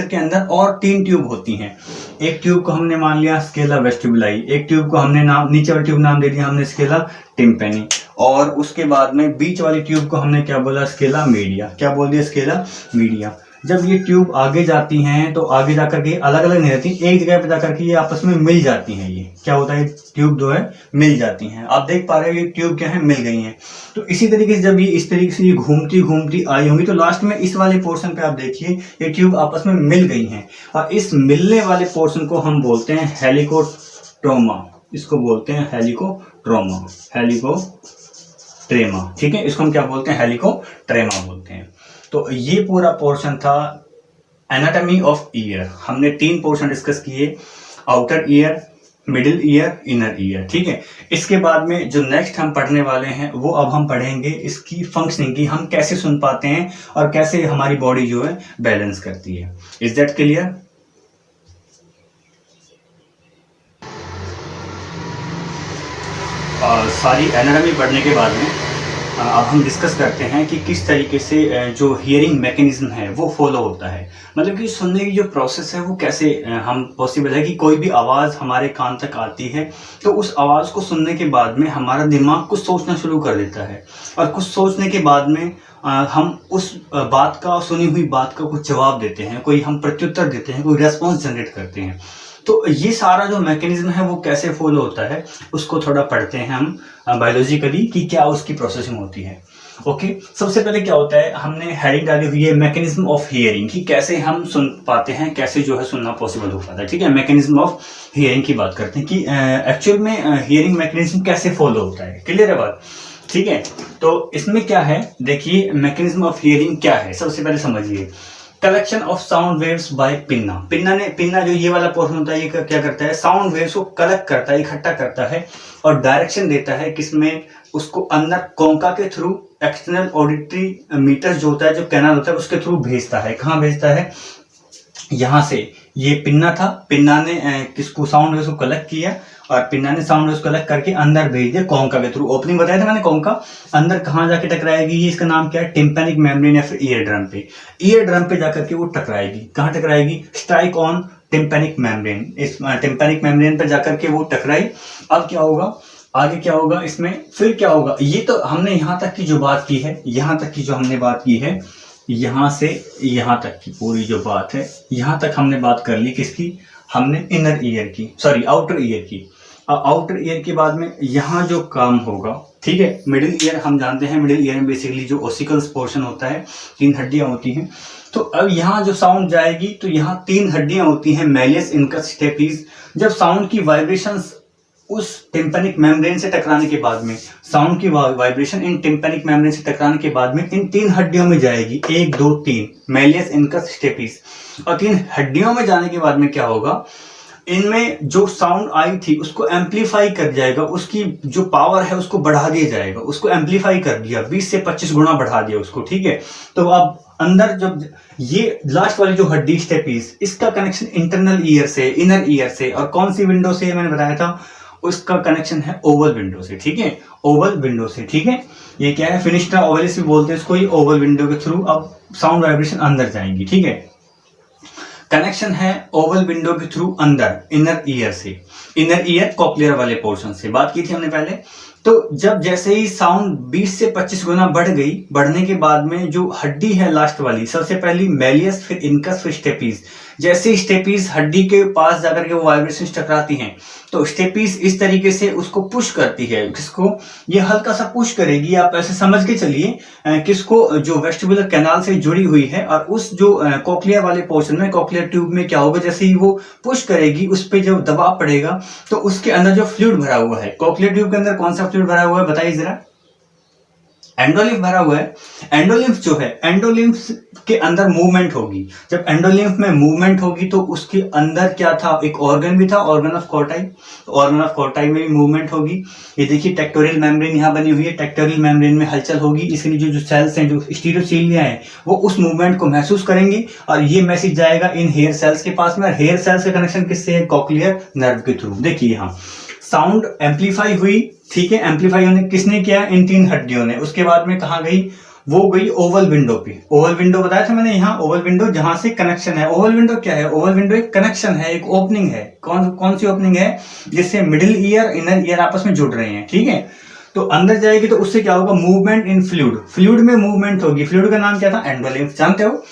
के अंदर और 3 ट्यूब होती हैं। एक ट्यूब को हमने मान लिया स्केला वेस्टिबुलाई, एक ट्यूब को हमने नीचे वाली ट्यूब नाम दे दिया हमने स्केला टिम्पेनी, और उसके बाद में बीच वाली ट्यूब को हमने क्या बोला? Scala media. क्या बोल दिया? Scala media. जब ये ट्यूब आगे जाती हैं तो आगे जाकर के अलग अलग नहीं रहती, एक जगह पे जाकर के ये आपस में मिल जाती हैं। ये क्या होता है? ट्यूब जो है मिल जाती हैं। आप देख पा रहे हो ये ट्यूब क्या है? मिल गई हैं। तो इसी तरीके से जब ये इस तरीके से ये घूमती आई होंगी तो लास्ट में इस वाले पोर्शन पे आप देखिए ये ट्यूब आपस में मिल गई हैं, और इस मिलने वाले पोर्शन को हम बोलते हैं हेलिकोट्रोमा। इसको बोलते हैं हेलिकोट्रोमा, हेलिकोट्रेमा। ठीक है, इसको हम क्या बोलते हैं? हेलिकोट्रेमा बोलते हैं। तो ये पूरा पोर्शन था एनाटॉमी ऑफ ईयर। हमने 3 पोर्शन डिस्कस किए, outer ear, middle ear, inner ear. ठीक है, इसके बाद में जो नेक्स्ट हम पढ़ने वाले हैं वो अब हम पढ़ेंगे इसकी फंक्शनिंग की, हम कैसे सुन पाते हैं और कैसे हमारी बॉडी जो है बैलेंस करती है। Is that clear? सारी एनाटॉमी पढ़ने के बाद में अब हम डिस्कस करते हैं कि किस तरीके से जो हियरिंग मैकेनिज्म है वो फॉलो होता है। मतलब कि सुनने की जो प्रोसेस है वो कैसे हम पॉसिबल है कि कोई भी आवाज़ हमारे कान तक आती है तो उस आवाज़ को सुनने के बाद में हमारा दिमाग कुछ सोचना शुरू कर देता है, और कुछ सोचने के बाद में हम उस बात का, सुनी हुई बात का कुछ जवाब देते हैं, कोई हम प्रत्युत्तर देते हैं, कोई रेस्पॉन्स जनरेट करते हैं। तो ये सारा जो मैकेनिज्म है वो कैसे फॉलो होता है उसको थोड़ा पढ़ते हैं हम बायोलॉजिकली कि क्या उसकी प्रोसेसिंग होती है। ओके, सबसे पहले क्या होता है, हमने हेडिंग डाली हुई है मैकेनिज्म ऑफ हियरिंग कि कैसे हम सुन पाते हैं, कैसे जो है सुनना पॉसिबल हो पाता है। ठीक है, मैकेनिज्म ऑफ हियरिंग की बात करते हैं कि एक्चुअल में हियरिंग मैकेनिज्म कैसे फॉलो होता है। क्लियर है बात? ठीक है, तो इसमें क्या है, देखिए मैकेनिज्म ऑफ हियरिंग क्या है, सबसे पहले समझिए। Collection of sound waves by pinna. Pinna जो ये वाला पोर्शन होता है ये क्या करता है, साउंड वेव्स को कलेक्ट करता है, इकट्ठा करता है और डायरेक्शन देता है किसमें, उसको अंदर कोंका के थ्रू एक्सटर्नल ऑडिटरी मीटर जो होता है, जो कैनाल होता है उसके थ्रू भेजता है। कहाँ भेजता है? यहाँ से ये पिन्ना था, पिन्ना ने किसको, साउंड वेव्स को कलेक्ट किया और पिन्ना ने साउंड उसको अलग करके अंदर भेज दिया कोंका के थ्रू। ओपनिंग बताया था मैंने, कोंका अंदर कहाँ जाके टकराएगी, ये इसका नाम क्या है, टिम्पैनिक मेम्ब्रेन या फिर ईयर ड्रम पे। ईयर ड्रम पे जाकर के वो टकराएगी, कहाँ टकराएगी, स्ट्राइक ऑन टिम्पैनिक मेम्ब्रेन। इस टिम्पैनिक मेम्ब्रेन पर जाकर के वो टकराई। अब क्या होगा, आगे क्या होगा इसमें, फिर क्या होगा, ये तो हमने यहाँ तक की जो बात की है, यहाँ तक की जो हमने बात की है, यहाँ से यहाँ तक की पूरी जो बात है, यहाँ तक हमने बात कर ली किसकी, हमने इनर ईयर की, सॉरी आउटर ईयर की। अब आउटर ईयर के बाद में यहाँ जो काम होगा, ठीक है, मिडिल ईयर हम जानते हैं, मिडिल ईयर में बेसिकली जो ओसिकल्स पोर्शन होता है, 3 हड्डियां होती हैं। तो अब यहाँ जो साउंड जाएगी तो यहाँ 3 हड्डियां होती हैं, मैलियस, इनकस, स्टेपीज। जब साउंड की वाइब्रेशंस उस टिम्पैनिक मेम्ब्रेन से टकराने के बाद में, साउंड की वाइब्रेशन इन टिम्पैनिक मेम्ब्रेन से टकराने के बाद में इन 3 हड्डियों में जाएगी, 1 2 3, मैलियस, इनकस, स्टेपीज। और 3 हड्डियों में जाने के बाद में क्या होगा, इनमें जो साउंड आई थी उसको एम्पलीफाई कर जाएगा, उसकी जो पावर है उसको बढ़ा दिया जाएगा, उसको एम्पलीफाई कर दिया, 20 से 25 गुना बढ़ा दिया उसको, ठीक है। तो अब अंदर जब ये लास्ट वाली जो हड्डी स्टेपीज, इसका कनेक्शन इंटरनल ईयर से, इनर ईयर से, और कौन सी विंडो से मैंने बताया था, उसका कनेक्शन है ओवल विंडो से, ठीक है, ओवल विंडो से, ठीक है। ये क्या है, फिनिस्ट्रा ओवलिस भी बोलते हैं इसको, ये ओवल विंडो के थ्रू अब साउंड वाइब्रेशन अंदर जाएंगी, ठीक है। कनेक्शन है ओवल विंडो के थ्रू अंदर, इनर ईयर से, इनर ईयर कॉक्लियर वाले पोर्शन से, बात की थी हमने पहले। तो जब जैसे ही साउंड 20 से 25 गुना बढ़ गई, बढ़ने के बाद में जो हड्डी है लास्ट वाली, सबसे पहली मैलियस, फिर इनकस, फिर स्टेपीज। जैसे स्टेपीज हड्डी के पास जाकर के वो वाइब्रेशन टकराती हैं, तो स्टेपीज इस तरीके से उसको पुश करती है, किसको, ये हल्का सा पुश करेगी, आप ऐसे समझ के चलिए, किसको, जो वेस्टिबुलर कैनाल से जुड़ी हुई है, और उस जो कॉक्लियर वाले पोर्शन में, कॉक्लियर ट्यूब में क्या होगा, जैसे ही वो पुश करेगी, उस पर जब दबाव पड़ेगा तो उसके अंदर जो फ्लूइड भरा हुआ है, कॉक्लियर ट्यूब के अंदर कौन सा फ्लूइड भरा हुआ है बताइए जरा, एंडोलिम्फ भरा हुआ है। एंडोलिम्फ जो है, एंडोलिम्फ के अंदर मूवमेंट होगी, जब एंडोलिम्फ में मूवमेंट होगी तो उसके अंदर क्या था, एक ऑर्गन भी था, organ of Corti, organ of कोर्टाई में भी मूवमेंट होगी। ये देखिए टेक्टोरियल मेम्ब्रेन यहाँ बनी हुई है, टेक्टोरियल मेम्ब्रेन में हलचल होगी, इसलिए जो सेल्स हैं, जो स्टीरियोसीलिया हैं, वो उस मूवमेंट को महसूस करेंगे, और ये मैसेज जाएगा इन हेयर सेल्स के पास में, और हेयर सेल्स का कनेक्शन किससे है, कॉक्लियर नर्व के थ्रू। देखिए यहाँ साउंड एम्पलीफाई हुई, ठीक है, एम्पलीफाई होने किसने किया, इन 3 हड्डियों ने। उसके बाद में कहाँ गई, वो गई ओवल विंडो पे। ओवल विंडो बताया था मैंने, यहाँ ओवल विंडो जहां से कनेक्शन है। ओवल विंडो क्या है, ओवल विंडो एक कनेक्शन है, एक ओपनिंग है। कौन सी ओपनिंग है, जिससे मिडिल ईयर इनर ईयर आपस में जुड़ रहे हैं, ठीक है। तो अंदर जाएगी तो उससे क्या होगा, मूवमेंट इन फ्लूइड, फ्लूइड में मूवमेंट होगी। फ्लूइड का नाम क्या था, एंडोलिम्फ, जानते हो।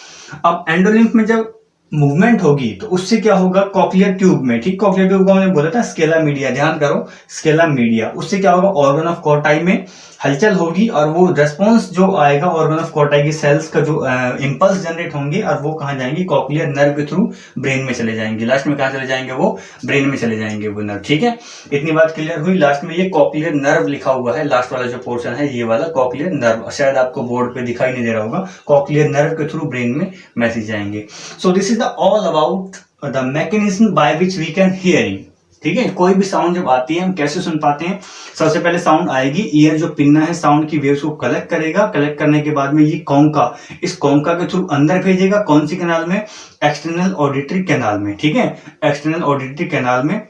अब एंडोलिम्फ में जब मूवमेंट होगी तो उससे क्या होगा, कॉक्लियर ट्यूब में, ठीक, कॉक्लियर ट्यूब को हमने बोला था स्केला मीडिया, ध्यान करो, स्केला मीडिया, उससे क्या होगा, ऑर्गन ऑफ कोर्टाई में हलचल होगी, और वो रेस्पॉन्स जो आएगा ऑर्गन ऑफ कोर्टाई की सेल्स का, जो इंपल्स जनरेट होंगे, और वो कहाँ जाएंगे, कॉक्लियर नर्व के थ्रू ब्रेन में चले जाएंगे। लास्ट में कहाँ चले जाएंगे, वो ब्रेन में चले जाएंगे वो नर्व, ठीक है। इतनी बात क्लियर हुई। लास्ट में ये कॉक्लियर नर्व लिखा हुआ है, लास्ट वाला जो पोर्शन है ये वाला कॉक्लियर नर्व, शायद आपको बोर्ड पे दिखाई नहीं दे रहा होगा, कॉक्लियर नर्व के थ्रू ब्रेन में मैसेज जाएंगे। So this is the all about the mechanism by which we can hearing, ठीक है। कोई भी साउंड जब आती है हम कैसे सुन पाते हैं, सबसे पहले साउंड आएगी, ईयर जो पिन्ना है साउंड की वेव्स को कलेक्ट करेगा, कलेक्ट करने के बाद में ये कोंका, इस कोंका के थ्रू अंदर भेजेगा, कौन सी कैनाल में, एक्सटर्नल ऑडिटरी कैनाल में, ठीक है, एक्सटर्नल ऑडिटरी कैनाल में।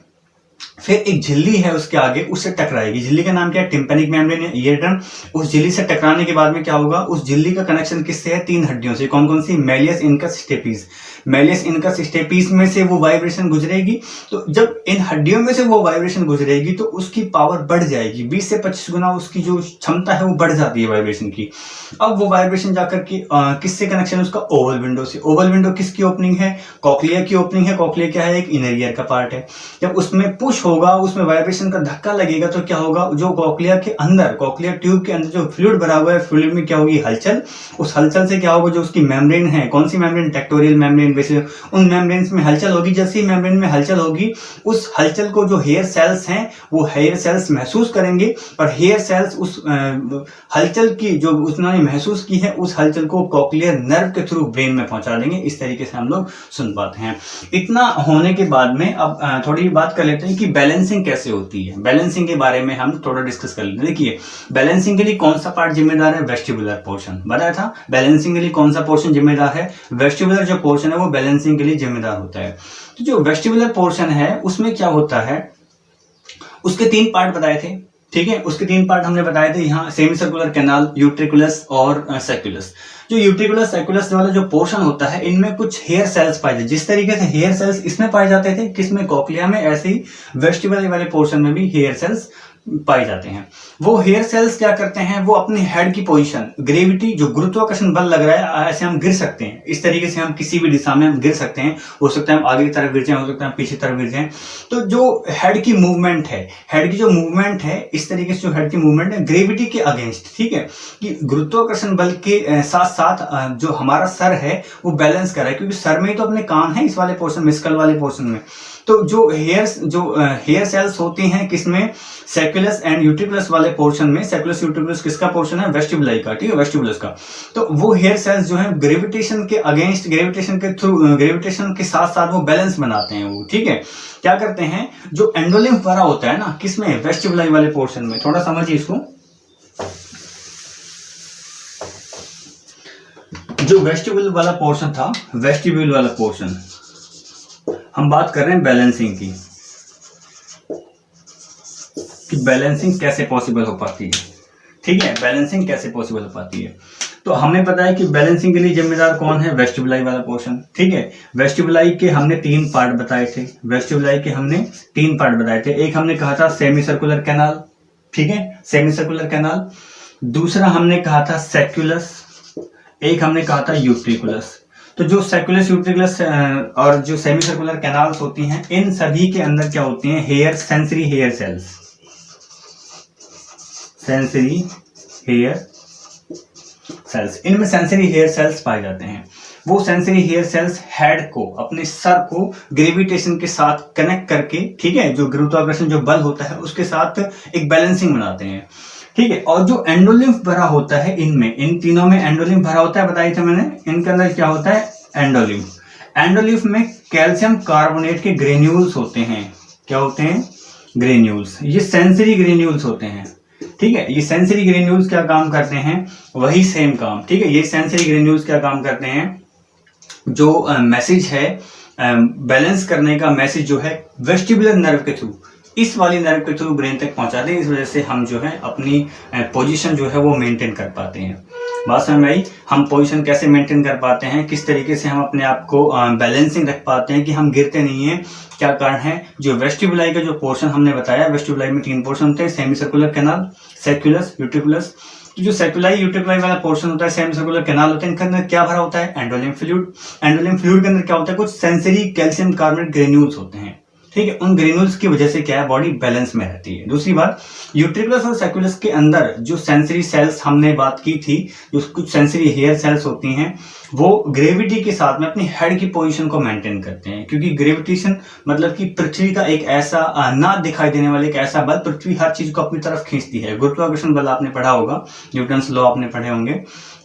फिर एक झिल्ली है उसके आगे, उससे टकराएगी। झिल्ली का नाम क्या है, टिम्पैनिक मेम्ब्रेन या ईयर ड्रम। उस झिल्ली से टकराने के बाद में क्या होगा, उस झिल्ली का कनेक्शन किससे है, 3 हड्डियों से। कौन कौन सी, malleus, incus, stapes. Malleus, incus, stapes में से वो वाइब्रेशन गुजरेगी, तो जब इन हड्डियों में से वो वाइब्रेशन गुजरेगी तो उसकी पावर बढ़ जाएगी, 20 से 25 गुना उसकी जो क्षमता है वो बढ़ जाती है वाइब्रेशन की। अब वो वाइब्रेशन जाकर के किससे कनेक्शन, उसका ओवल विंडो से। ओवल विंडो किसकी ओपनिंग है, कॉक्लियर की ओपनिंग है। कॉक्लियर क्या है, एक इनर ईयर का पार्ट है। जब उसमें पुश होगा, उसमें वाइब्रेशन का धक्का लगेगा तो क्या होगा, जो कॉक्लियर के अंदर, कॉक्लियर ट्यूब के अंदर जो फ्लूइड भरा हुआ है, फ्लूइड में क्या होगी, हलचल। उस हलचल से क्या होगा, जो उसकी मेम्ब्रेन है, कौन सी मेम्ब्रेन, टेक्टोरियल मेम्ब्रेन, उन मेम्ब्रेन्स में हलचल होगी। जैसे ही मेम्ब्रेन में हलचल होगी, उस हलचल को जो हेयर सेल्स हैं वो हेयर सेल्स महसूस करेंगे, और हेयर सेल्स उस हलचल की जो उन्होंने महसूस की है, उस हलचल को कॉक्लियर नर्व के थ्रू ब्रेन में पहुंचा देंगे। इस तरीके से हम लोग सुन पाते हैं। इतना होने के बाद में अब थोड़ी बात कर लेते हैं कि बैलेंसिंग कैसे होती है। बैलेंसिंग के बारे में हम थोड़ा डिस्कस कर लेते हैं। देखिए, बैलेंसिंग के लिए कौन सा पार्ट जिम्मेदार है, वेस्टिबुलर पोर्शन। बताया था बैलेंसिंग के लिए कौन सा पोर्शन जिम्मेदार है, वेस्टिबुलर जो पोर्शन है वो बैलेंसिंग के लिए जिम्मेदार होता है। तो जो वेस्टिबुलर पोर्शन है उसमें क्या होता है, उसके 3 पार्ट बताए थे, ठीक है। उसके 3 पार्ट हमने बताए थे यहाँ, सेमी सर्कुलर कैनाल, यूट्रिकुलस और सेक्युलस। जो यूट्रिकुलस सेक्युलस वाला जो पोर्शन होता है, इनमें कुछ हेयर सेल्स पाए जाते हैं। जिस तरीके से हेयर सेल्स इसमें पाए जाते थे, किसमें, कॉक्लिया में, ऐसे ही वेस्टिबुलर वाले पोर्शन में भी हेयर सेल्स पाए जाते हैं। वो हेयर सेल्स क्या करते हैं, वो अपनी हेड की पोजीशन, ग्रेविटी, जो गुरुत्वाकर्षण बल लग रहा है, ऐसे हम गिर सकते हैं, इस तरीके से हम किसी भी दिशा में हम गिर सकते हैं। हो सकता है हम आगे की तरफ गिर जाएं, हो सकता है हम पीछे तरफ गिर जाएं। तो जो हेड की मूवमेंट है, हेड की जो मूवमेंट है, इस तरीके से जो हेड की मूवमेंट है ग्रेविटी के अगेंस्ट, ठीक है, कि गुरुत्वाकर्षण बल के साथ साथ जो हमारा सर है वो बैलेंस कर रहा है, क्योंकि सर में ही तो अपने कान है, इस वाले पोर्शन में, स्कल वाले पोर्शन में। तो जो हेयर सेल्स होती हैं किसमें, सेक्युलस एंड यूट्रिकुलस वाले पोर्शन में। सेक्युलस यूट्रिकुलस किसका पोर्शन है, वेस्टिबुलाई का, ठीक है, वेस्टिबुलस का। तो वो हेयर सेल्स जो है ग्रेविटेशन के अगेंस्ट, ग्रेविटेशन के थ्रू, ग्रेविटेशन के साथ साथ वो बैलेंस बनाते हैं वो, ठीक है। क्या करते हैं, जो एंडोलिम्फ भरा होता है ना, किसमें, वेस्टिबुलाई वाले पोर्शन में। थोड़ा समझिए इसको। जो वेस्टिब्यूल वाला पोर्शन था, वेस्टिब्यूल वाला पोर्शन, हम बात कर रहे हैं बैलेंसिंग की, कि बैलेंसिंग कैसे पॉसिबल हो पाती है, ठीक है, बैलेंसिंग कैसे पॉसिबल हो पाती है। तो हमें पता है कि बैलेंसिंग के लिए जिम्मेदार कौन है, वेस्टिबुलाई वाला पोर्शन, ठीक है। वेस्टिबुलाई के हमने 3 पार्ट बताए थे, वेस्टिबुलाई के हमने 3 पार्ट बताए थे। एक हमने कहा था सेमी सर्कुलर कैनाल, ठीक है, सेमी सर्कुलर कैनाल। दूसरा हमने कहा था सेक्युलस, एक हमने कहा था यूट्रिकुलस। तो जो सेक्युलस, यूट्रिकुलस और जो सेमी सर्कुलर कैनाल्स होती हैं, इन सभी के अंदर क्या होती हैं, hair, sensory hair cells, sensory hair cells. इनमें सेंसरी हेयर सेल्स पाए जाते हैं। वो सेंसरी हेयर सेल्स हेड को, अपने सर को ग्रेविटेशन के साथ कनेक्ट करके, ठीक है, जो गुरुत्वाकर्षण जो बल होता है उसके साथ एक बैलेंसिंग बनाते हैं, ठीक है। और जो एंडोलिम्फ भरा होता है इनमें, इन तीनों में एंडोलिम्फ भरा होता है, बताई थे मैंने। इनके अंदर क्या होता है, एंडोलिम्फ। एंडोलिम्फ में कैल्शियम कार्बोनेट के ग्रेन्यूल्स होते हैं। क्या होते हैं, ग्रेन्यूल्स। ये सेंसरी ग्रेन्यूल्स होते हैं, ठीक है। ये सेंसरी ग्रेन्यूल्स क्या काम करते हैं, वही सेम काम, ठीक है। ये सेंसरी ग्रेन्यूल्स क्या काम करते हैं, जो मैसेज है, बैलेंस करने का मैसेज जो है वेस्टिबुलर नर्व के थ्रू, इस वाली नर्व के थ्रू ब्रेन तक पहुंचाते हैं। इस वजह से हम जो है अपनी पोजीशन जो है वो मेंटेन कर पाते हैं। बात समझ में आई, हम पोजीशन कैसे मेंटेन कर पाते हैं, किस तरीके से हम अपने आप को बैलेंसिंग रख पाते हैं कि हम गिरते नहीं हैं, क्या कारण है। जो वेस्टिबुलाई का जो पोर्शन हमने बताया, वेस्टिबुलाई में 3 पोर्शन होते हैं, सेमी सर्कुलर कैनाल, सेक्युलस, यूट्रिकुलस। जो सेक्युलाई यूट्रिकुलाई वाला पोर्शन होता है, सेमी सर्कुलर कैनाल होता है, इनके अंदर क्या भरा होता है, एंडोलिम्फ फ्लूइड। एंडोलिम्फ फ्लूइड के अंदर क्या होता है, कुछ सेंसरी कैल्शियम कार्बोनेट ग्रेन्यूल्स होते हैं, ठीक है। उन ग्रेन्यूल्स की वजह से क्या है, बॉडी बैलेंस में रहती है। दूसरी बात, यूट्रिकुलस और सेक्युलस के अंदर जो सेंसरी सेल्स हमने बात की थी, जो कुछ सेंसरी हेयर सेल्स होती हैं, वो ग्रेविटी के साथ में अपनी हेड की पोजीशन को मेंटेन करते हैं। क्योंकि ग्रेविटेशन मतलब कि पृथ्वी का एक ऐसा ना दिखाई देने वाला एक ऐसा बल, पृथ्वी हर चीज को अपनी तरफ खींचती है। गुरुत्वाकर्षण बल आपने पढ़ा होगा, न्यूटन्स लॉ आपने पढ़े होंगे,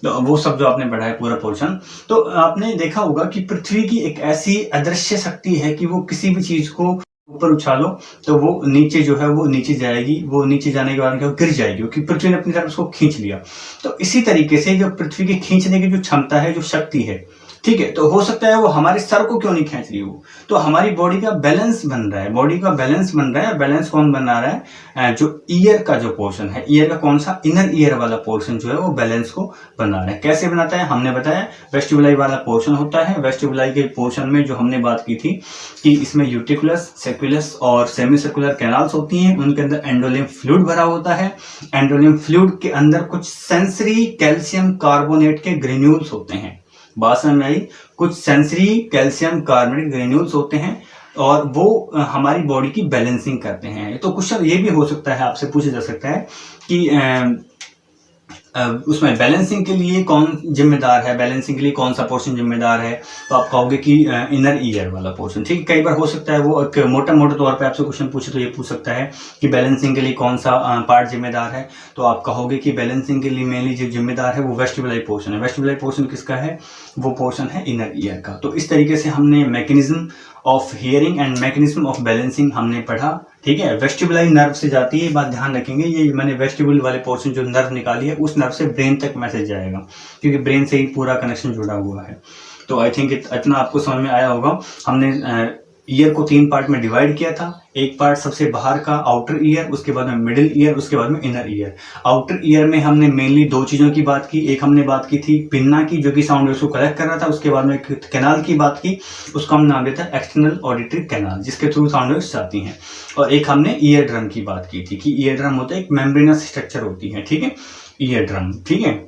तो वो सब जो आपने पढ़ा है पूरा पोर्शन, तो आपने देखा होगा कि पृथ्वी की एक ऐसी अदृश्य शक्ति है कि वो किसी भी चीज को ऊपर उछालो तो वो नीचे जो है वो नीचे जाएगी, वो नीचे जाने के बाद गिर जाएगी, क्योंकि पृथ्वी ने अपनी तरफ उसको खींच लिया। तो इसी तरीके से जो पृथ्वी की खींचने की जो क्षमता है, जो शक्ति है, ठीक है, तो हो सकता है वो हमारे सर को क्यों नहीं खींच रही हो, तो हमारी बॉडी का बैलेंस बन रहा है, बॉडी का बैलेंस बन रहा है। बैलेंस कौन बना रहा है, जो ईयर का जो पोर्शन है, ईयर का कौन सा, इनर ईयर वाला पोर्शन जो है वो बैलेंस को बना रहा है। कैसे बनाता है, हमने बताया वेस्टिबुलाई वाला पोर्शन होता है। वेस्टिबुलाई के पोर्शन में जो हमने बात की थी कि इसमें यूट्रिकुलस, सेक्युलस और सेमी सर्कुलर कैनाल्स होती हैं, उनके अंदर एंडोलिम्फ फ्लूइड भरा होता है। एंडोलिम्फ फ्लूइड के अंदर कुछ सेंसरी कैल्शियम कार्बोनेट के ग्रेन्यूल्स होते हैं। बात समझ में आई, कुछ सेंसरी कैल्शियम कार्बोनेट ग्रेन्यूल्स होते हैं और वो हमारी बॉडी की बैलेंसिंग करते हैं। तो क्वेश्चन ये भी हो सकता है, आपसे पूछा जा सकता है कि उसमें बैलेंसिंग के लिए कौन जिम्मेदार है, बैलेंसिंग के लिए कौन सा पोर्शन जिम्मेदार है, तो आप कहोगे कि इनर ईयर वाला पोर्शन, ठीक। कई बार हो सकता है वो एक मोटा तौर पे आपसे क्वेश्चन पूछे तो ये पूछ सकता है कि बैलेंसिंग के लिए कौन सा पार्ट जिम्मेदार है, तो आप कहोगे कि बैलेंसिंग के लिए मेनली जो जिम्मेदार है वो वेस्टिबुलाई पोर्शन है। वेस्टिबुलाई पोर्शन किसका है, वो पोर्शन है इनर ईयर का। तो इस तरीके से हमने mechanism of hearing and mechanism of balancing हमने पढ़ा, ठीक है। वेस्टिबुलाई नर्व से जाती है, बात ध्यान रखेंगे, ये मैंने वेस्टिबुल वाले पोर्शन जो नर्व निकाली है, उस नर्व से ब्रेन तक मैसेज जाएगा, क्योंकि ब्रेन से ही पूरा कनेक्शन जुड़ा हुआ है। तो आई थिंक इतना आपको समझ में आया होगा। हमने ईयर को 3 पार्ट में डिवाइड किया था। एक पार्ट सबसे बाहर का आउटर ईयर, उसके बाद में मिडिल ईयर, उसके बाद में इनर ईयर। आउटर ईयर में हमने मेनली 2 चीज़ों की बात की। एक हमने बात की थी पिन्ना की, जो कि साउंड वेव्स को कलेक्ट कर रहा था। उसके बाद में कैनाल की बात की, उसका हम नाम देता है एक्सटर्नल ऑडिटरी कैनाल, जिसके थ्रू साउंड वेव्स जाती हैं। और एक हमने ईयर ड्रम की बात की थी कि ईयर ड्रम होता है, एक मेम्ब्रेनस स्ट्रक्चर होती है, ठीक है, ईयर ड्रम, ठीक है।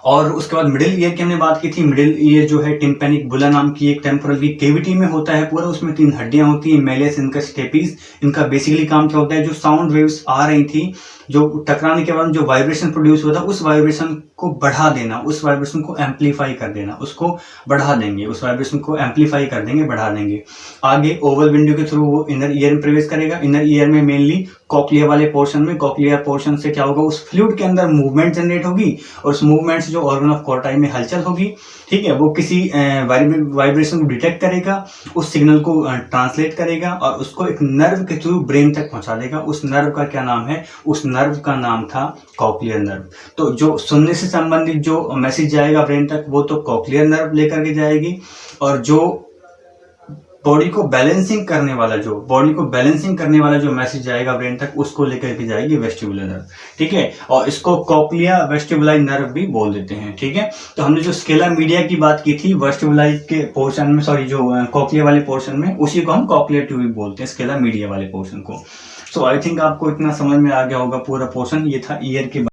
और उसके बाद मिडिल ईयर की हमने बात की थी। मिडिल ईयर जो है टिम्पैनिक बुला नाम की एक टेम्पोरल की केविटी में होता है पूरा। उसमें 3 हड्डियां होती हैं, मेलियस, इनका स्टेपिस। इनका बेसिकली काम क्या होता है, जो साउंड वेव्स आ रही थी, जो टकराने के बाद जो वाइब्रेशन प्रोड्यूस हुआ था, उस वाइब्रेशन को बढ़ा देना, उस वाइब्रेशन को एम्पलीफाई कर देना, उसको बढ़ा देंगे, उस वाइब्रेशन को एम्पलीफाई कर देंगे, बढ़ा देंगे। आगे ओवल विंडो के थ्रू वो इनर ईयर में प्रवेश करेगा। इनर ईयर में मेनली कॉक्लिया वाले पोर्शन में, कॉक्लिया पोर्शन से क्या होगा, उस फ्लूइड के अंदर मूवमेंट जनरेट होगी और उस मूवमेंट से जो ऑर्गन ऑफ कोर्टाई में हलचल होगी, ठीक है, वो किसी वाइब्रेशन को डिटेक्ट करेगा, उस सिग्नल को ट्रांसलेट करेगा और उसको एक नर्व के थ्रू ब्रेन तक पहुंचा देगा। उस नर्व का क्या नाम है, उस नर्व का नाम था कॉक्लियर नर्व। तो जो सुनने से संबंधित जो मैसेज जाएगा ब्रेन तक, वो तो कॉक्लियर नर्व लेकर के जाएगी। और जो बॉडी को बैलेंसिंग करने वाला जो मैसेज जाएगा ब्रेन तक, उसको लेकर के जाएगी वेस्टिबुलर नर्व, ठीक है। और इसको कॉक्लिया वेस्टिबुलाई नर्व भी बोल देते हैं, ठीक है। तो हमने जो स्केला मीडिया की बात की थी वेस्टिबुलाई के पोर्शन में, सॉरी, जो कॉक्लिया वाले पोर्शन में, उसी को हम कॉक्लियर ट्यूब बोलते हैं, स्केला मीडिया वाले पोर्शन को। सो आई थिंक आपको इतना समझ में आ गया होगा पूरा पोर्शन। ये था ईयर के